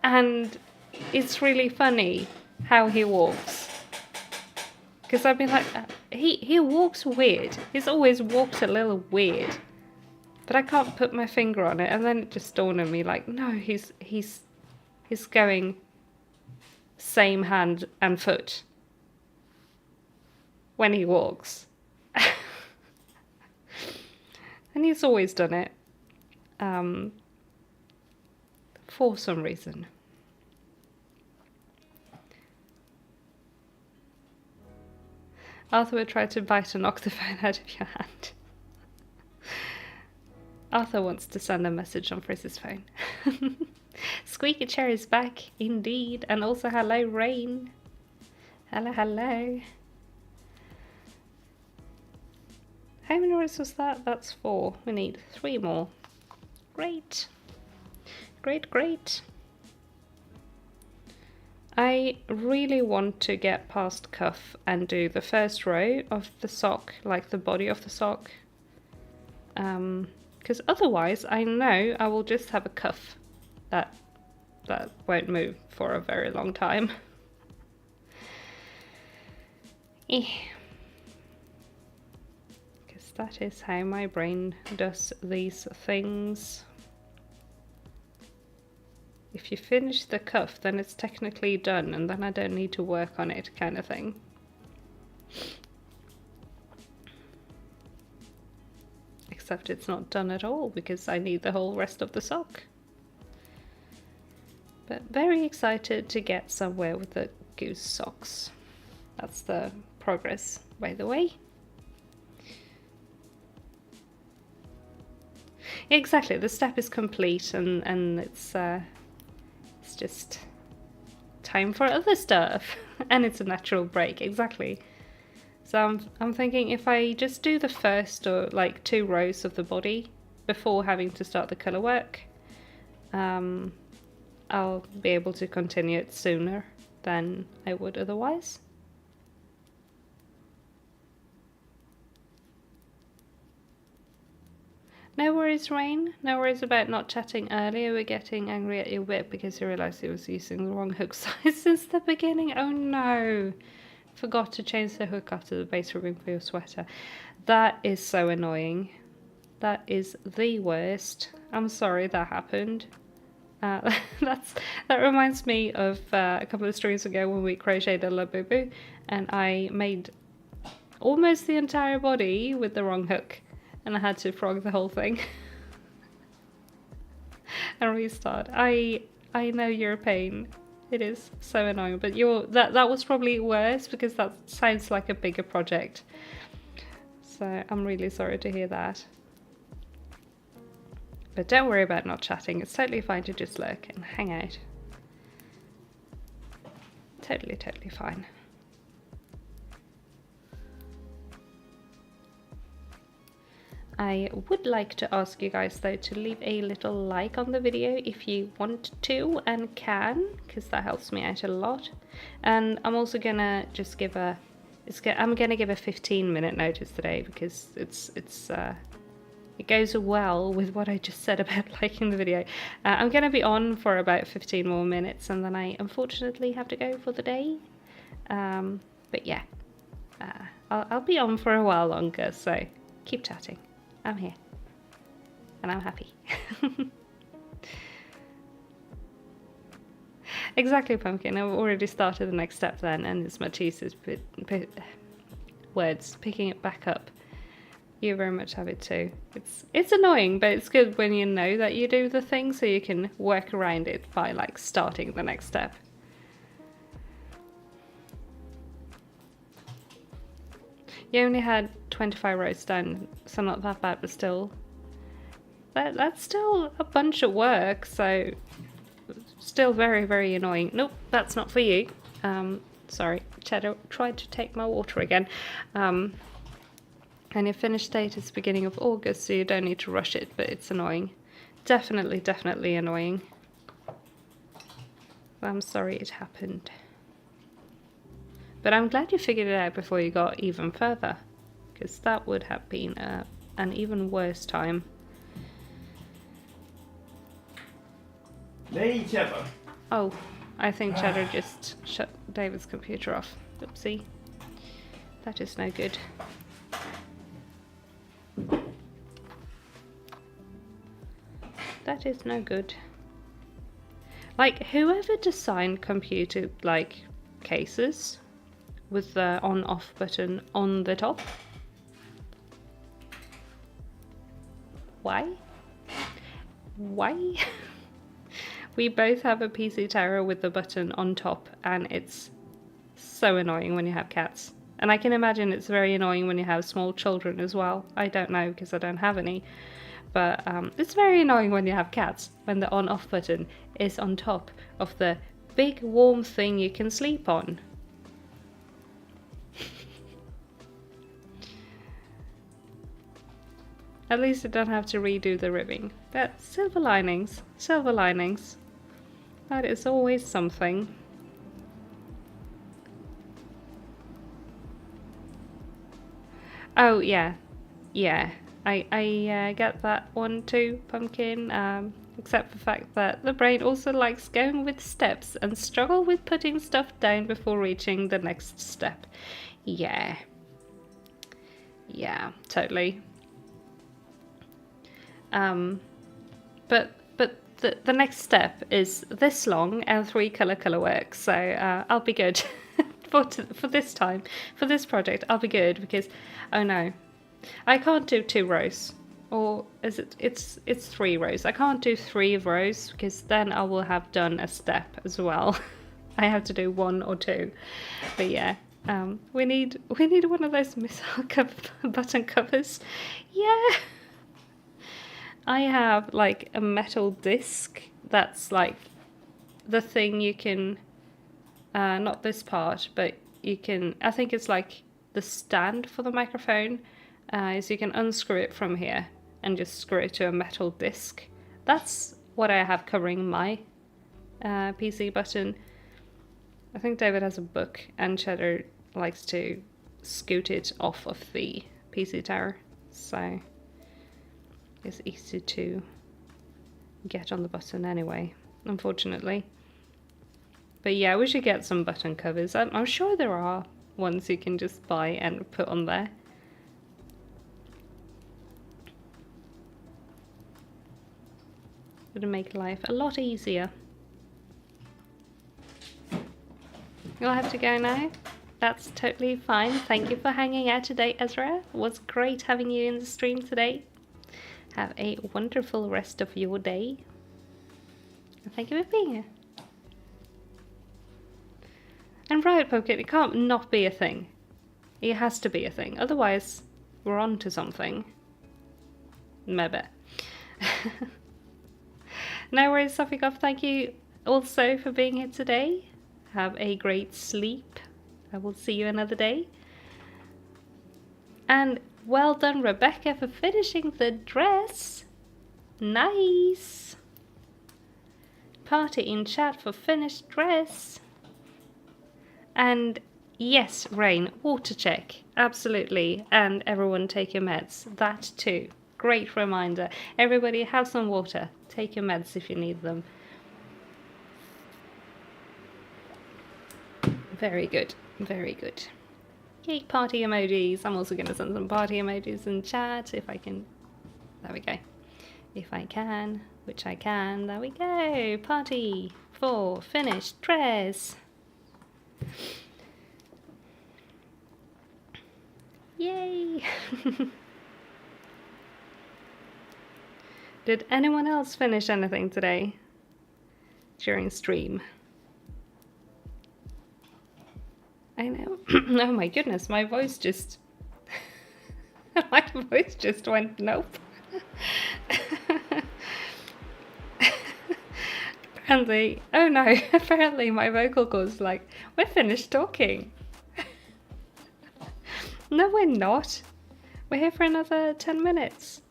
And it's really funny how he walks. Because I've been like, he walks weird. He's always walked a little weird. But I can't put my finger on it. And then it just dawned on me like, no, he's going same hand and foot when he walks. And he's always done it. For some reason. Arthur would try to bite and knock the phone out of your hand. Arthur wants to send a message on Frizz's phone. Squeaky Chair is back, indeed. And also hello, Rain. Hello, hello. How many rows was that? That's 4. We need 3 more. Great. Great, great. I really want to get past cuff and do the first row of the sock, like the body of the sock. Because otherwise I know I will just have a cuff that won't move for a very long time. Because that is how my brain does these things. If you finish the cuff, then it's technically done, and then I don't need to work on it, kind of thing. Except it's not done at all, because I need the whole rest of the sock. But very excited to get somewhere with the goose socks. That's the progress, by the way. Exactly, the step is complete, and it's just time for other stuff. And it's a natural break, exactly. So I'm thinking if I just do the first or like 2 rows of the body before having to start the colour work, I'll be able to continue it sooner than I would otherwise. No worries, Rain. No worries about not chatting earlier. We're getting angry at you a bit because you realised he was using the wrong hook size since the beginning. Oh no! Forgot to change the hook after the base ribbing for your sweater. That is so annoying. That is the worst. I'm sorry that happened. That reminds me of a couple of streams ago when we crocheted a La Boo Boo and I made almost the entire body with the wrong hook. And I had to frog the whole thing and restart. I know your pain. It is so annoying, but that was probably worse because that sounds like a bigger project. So I'm really sorry to hear that. But don't worry about not chatting. It's totally fine to just lurk and hang out. Totally, totally fine. I would like to ask you guys though to leave a little like on the video if you want to and can, because that helps me out a lot. And I'm also gonna just give a 15-minute notice today because it goes well with what I just said about liking the video. I'm gonna be on for about 15 more minutes and then I unfortunately have to go for the day. But yeah, I'll be on for a while longer, so keep chatting. I'm here. And I'm happy. Exactly, Pumpkin. I've already started the next step then, and it's much easier to picking it back up. You very much have it too. It's annoying, but it's good when you know that you do the thing, so you can work around it by like starting the next step. You only had 25 rows done, so not that bad, but still. That's still a bunch of work, so still very, very annoying. Nope, that's not for you. Sorry, Cheddar tried to take my water again. And your finish date is beginning of August, so you don't need to rush it, but it's annoying. Definitely, definitely annoying. I'm sorry it happened. But I'm glad you figured it out before you got even further, because that would have been an even worse time. Nej, Cheddar. Oh, I think Cheddar just shut David's computer off. Oopsie. That is no good. That is no good. Like, whoever designed computer, like, cases with the on-off button on the top? Why? Why? We both have a PC tower with the button on top, and it's so annoying when you have cats. And I can imagine it's very annoying when you have small children as well. I don't know because I don't have any. But it's very annoying when you have cats, when the on-off button is on top of the big warm thing you can sleep on. At least I don't have to redo the ribbing. But silver linings, silver linings. That is always something. Oh yeah, yeah. I get that one too, Pumpkin. Except for the fact that the brain also likes going with steps and struggle with putting stuff down before reaching the next step. Yeah. Yeah, totally. But the next step is this long and 3 color work, so I'll be good for this time, for this project. I'll be good because, oh no, I can't do 2 rows, or is it? It's 3 rows. I can't do 3 rows because then I will have done a step as well. I have to do 1 or 2, but yeah. We need one of those missile button covers. Yeah. I have like a metal disc that's like the thing you can, not this part, but you can, I think it's like the stand for the microphone, is you can unscrew it from here and just screw it to a metal disc. That's what I have covering my PC button. I think David has a book and Cheddar likes to scoot it off of the PC tower, so it's easy to get on the button anyway, unfortunately. But yeah, we should get some button covers. I'm sure there are ones you can just buy and put on there. It'll make life a lot easier. You'll have to go now? That's totally fine. Thank you for hanging out today, Ezra. It was great having you in the stream today. Have a wonderful rest of your day. Thank you for being here. And right, Pumpkin, it can't not be a thing. It has to be a thing. Otherwise, we're on to something. Maybe. No worries, Sofikoff. Thank you also for being here today. Have a great sleep. I will see you another day. And well done, Rebecca, for finishing the dress. Nice. Party in chat for finished dress. And yes, Rain, water check. Absolutely. And everyone take your meds. That too. Great reminder. Everybody have some water. Take your meds if you need them. Very good. Very good. Yay, party emojis. I'm also going to send some party emojis in chat if I can. There we go. If I can, which I can. There we go. Party for finished dress. Yay. Did anyone else finish anything today during stream? I know. Oh my goodness, my voice just went nope. Apparently, oh no, apparently my vocal cords like, we're finished talking. No, we're not. We're here for another 10 minutes.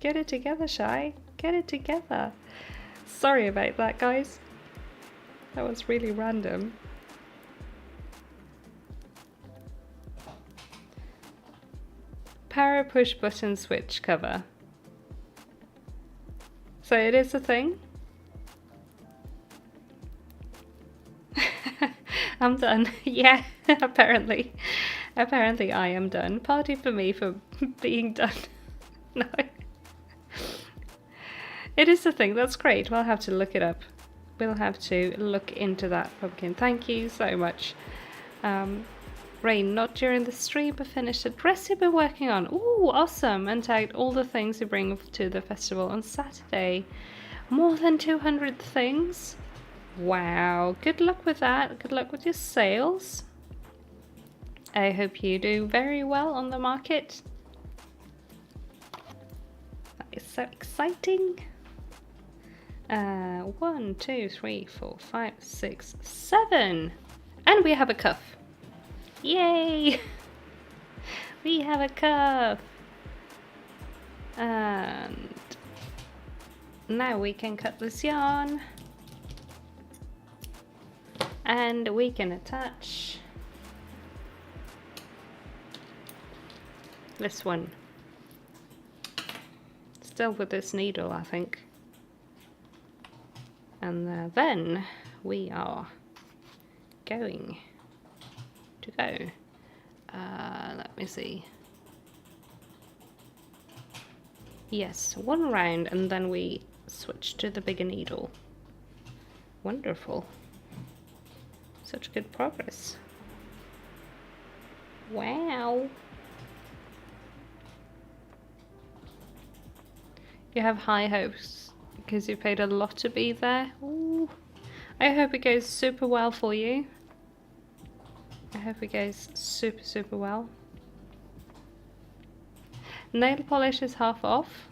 Get it together, Shy. Get it together. Sorry about that, guys. That was really random. Power push button switch cover. So it is a thing. I'm done. Yeah, apparently. Apparently I am done. Party for me for being done. No. It is a thing. That's great. We'll have to look it up. We'll have to look into that, Pumpkin. Thank you so much. Rain, not during the stream, but finished a dress you've been working on. Ooh, awesome. And tagged all the things you bring to the festival on Saturday. More than 200 things. Wow. Good luck with that. Good luck with your sales. I hope you do very well on the market. That is so exciting. 1, 2, 3, 4, 5, 6, 7. And we have a cuff. Yay! We have a cuff. And now we can cut this yarn. And we can attach this one. Still with this needle, I think. And then we are going to go. Let me see. Yes, one round and then we switch to the bigger needle. Wonderful. Such good progress. Wow. You have high hopes because you paid a lot to be there. Ooh. I hope it goes super well for you. I hope it goes super well. Nail polish is half off.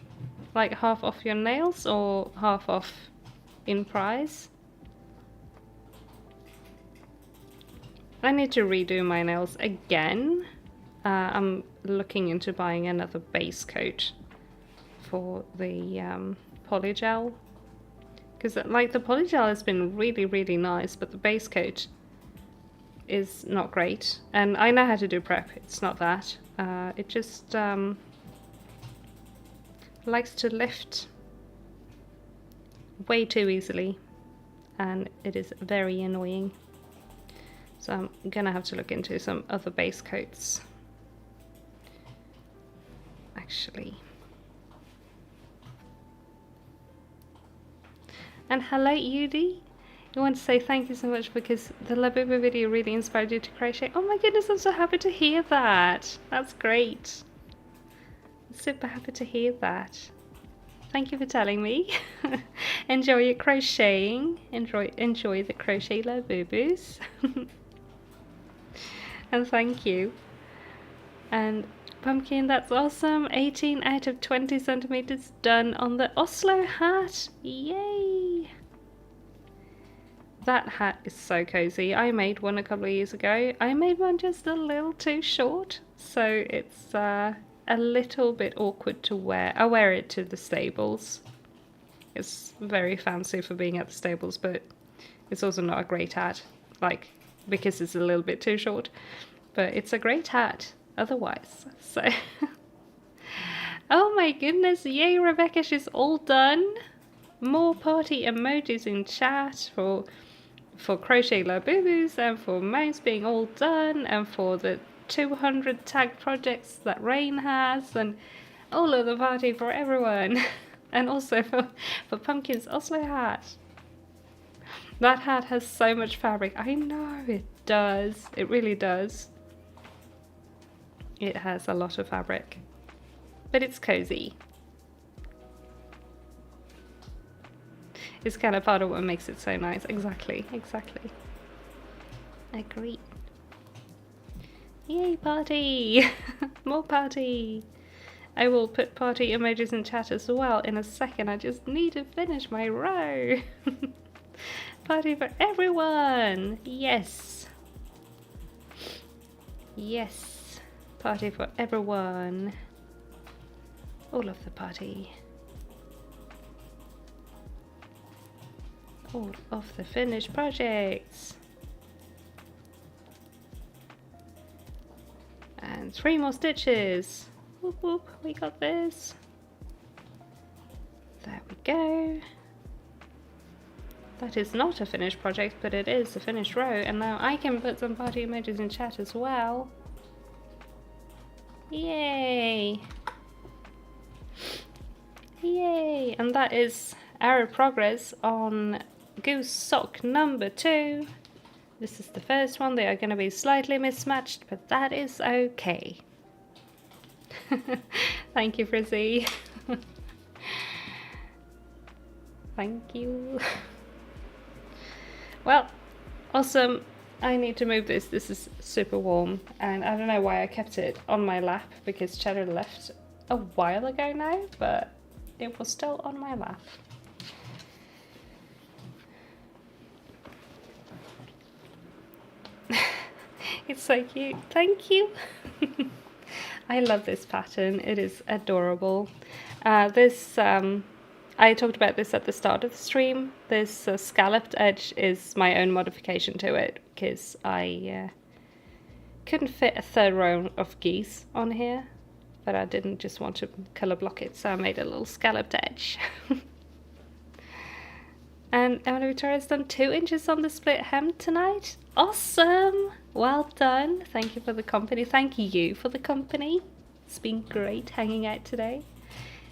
Like half off your nails or half off in price? I need to redo my nails again. I'm looking into buying another base coat for the polygel, because like the polygel has been really nice, but the base coat is not great. And I know how to do prep, it's not that. It just likes to lift way too easily, and it is very annoying. So I'm gonna have to look into some other base coats. Actually. And hello, Yudi. I want to say thank you so much because the Labubu video really inspired you to crochet. Oh my goodness, I'm so happy to hear that. That's great. I'm super happy to hear that. Thank you for telling me. Enjoy your crocheting. Enjoy the crochet Labubus. And thank you. And Pumpkin, that's awesome. 18 out of 20 centimeters done on the Oslo hat. Yay! That hat is so cozy. I made one a couple of years ago. I made one just a little too short, so it's a little bit awkward to wear. I wear it to the stables. It's very fancy for being at the stables, but it's also not a great hat, like, because it's a little bit too short. But it's a great hat otherwise. So oh my goodness, yay Rebecca, she's all done. More party emojis in chat for Crochet Labubus and for Mouse being all done and for the 200 tag projects that Rain has, and all of the party for everyone. And also for Pumpkin's Oslo hat. That hat has so much fabric. I know it does. It really does. It has a lot of fabric, but it's cozy. It's kind of part of what makes it so nice. Exactly, exactly. Agreed. Yay, party! More party! I will put party emojis in chat as well in a second. I just need to finish my row. Party for everyone! Yes! Yes! Party for everyone. All of the party. All of the finished projects. And 3 more stitches. Whoop whoop, we got this. There we go. That is not a finished project, but it is a finished row. And now I can put some party emojis in chat as well. Yay! Yay! And that is our progress on goose sock number 2. This is the first one. They are going to be slightly mismatched, but that is okay. Thank you, Frizzy. Thank you. Well, awesome. I need to move this. This is super warm, and I don't know why I kept it on my lap, because Cheddar left a while ago now, but it was still on my lap. It's so cute. Thank you. I love this pattern. It is adorable. I talked about this at the start of the stream. This scalloped edge is my own modification to it, because I couldn't fit a 3rd row of geese on here, but I didn't just want to colour block it, so I made a little scalloped edge. And Emily Victoria's done 2 inches on the split hem tonight. Awesome! Well done. Thank you for the company. Thank you for the company. It's been great hanging out today.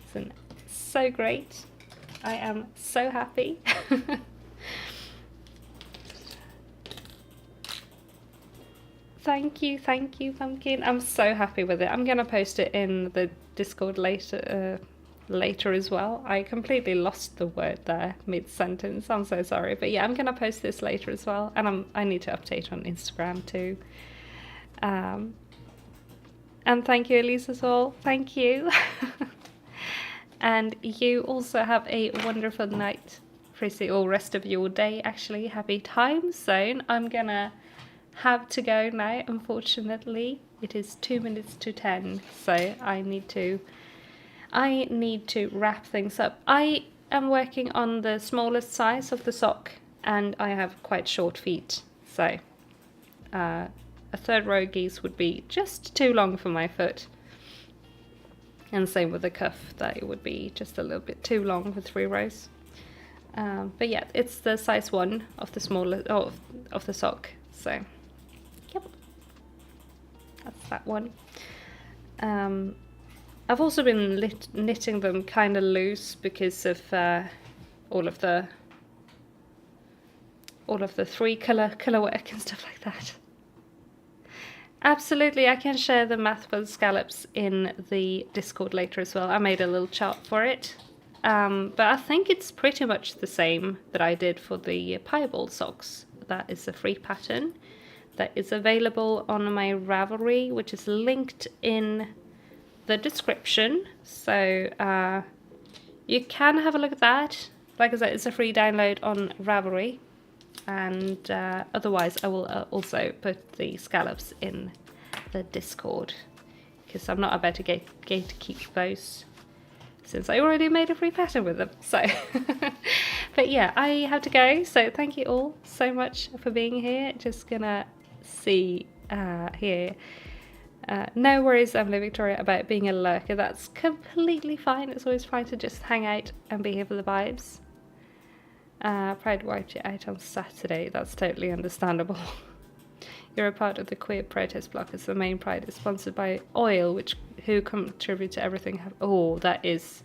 It's been so great. I am so happy. Thank you, Pumpkin. I'm so happy with it. I'm gonna post it in the Discord later as well. I completely lost the word there mid-sentence. I'm so sorry, but yeah, I'm gonna post this later as well, and I need to update on Instagram too. And thank you, Elise, as well. Thank you. And you also have a wonderful night, Frizzy, or rest of your day, actually. Happy time zone. I'm gonna have to go now, unfortunately. It is 2 minutes to 10, so I need to wrap things up. I am working on the smallest size of the sock, and I have quite short feet, so a 3rd row geese would be just too long for my foot. And same with the cuff, that it would be just a little bit too long for 3 rows. But yeah, it's the size 1 of the smallest of the sock. So, yep, that's that one. I've also been knitting them kind of loose because of all of the 3 color work and stuff like that. Absolutely, I can share the math for the scallops in the Discord later as well. I made a little chart for it. But I think it's pretty much the same that I did for the piebald socks. That is a free pattern that is available on my Ravelry, which is linked in the description. So you can have a look at that. Like I said, it's a free download on Ravelry. And otherwise I will also put the scallops in the Discord, because I'm not about to gatekeep those, since I already made a free pattern with them. So but yeah, I have to go, so thank you all so much for being here. Just gonna see here. No worries, Emily Victoria, about being a lurker. That's completely fine. It's always fine to just hang out and be here for the vibes. Pride wiped you out on Saturday. That's totally understandable. You're a part of the queer protest block, as the main Pride is sponsored by Oil, who contribute to everything. Oh, that is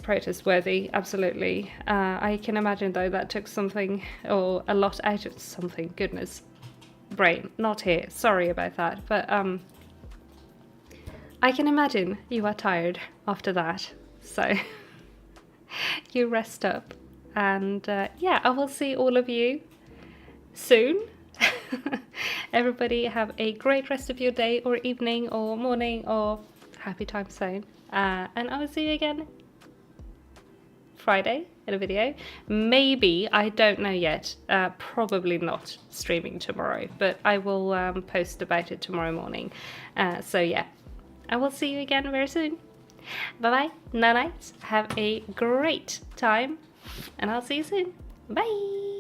protest worthy, absolutely. I can imagine though that took something, or a lot out of something. Goodness, brain not here. Sorry about that, but I can imagine you are tired after that. So you rest up. And yeah, I will see all of you soon. Everybody have a great rest of your day or evening or morning or happy time zone. And I will see you again Friday in a video. Maybe, I don't know yet, probably not streaming tomorrow, but I will post about it tomorrow morning. So yeah, I will see you again very soon. Bye bye, night night, have a great time, and I'll see you soon. Bye.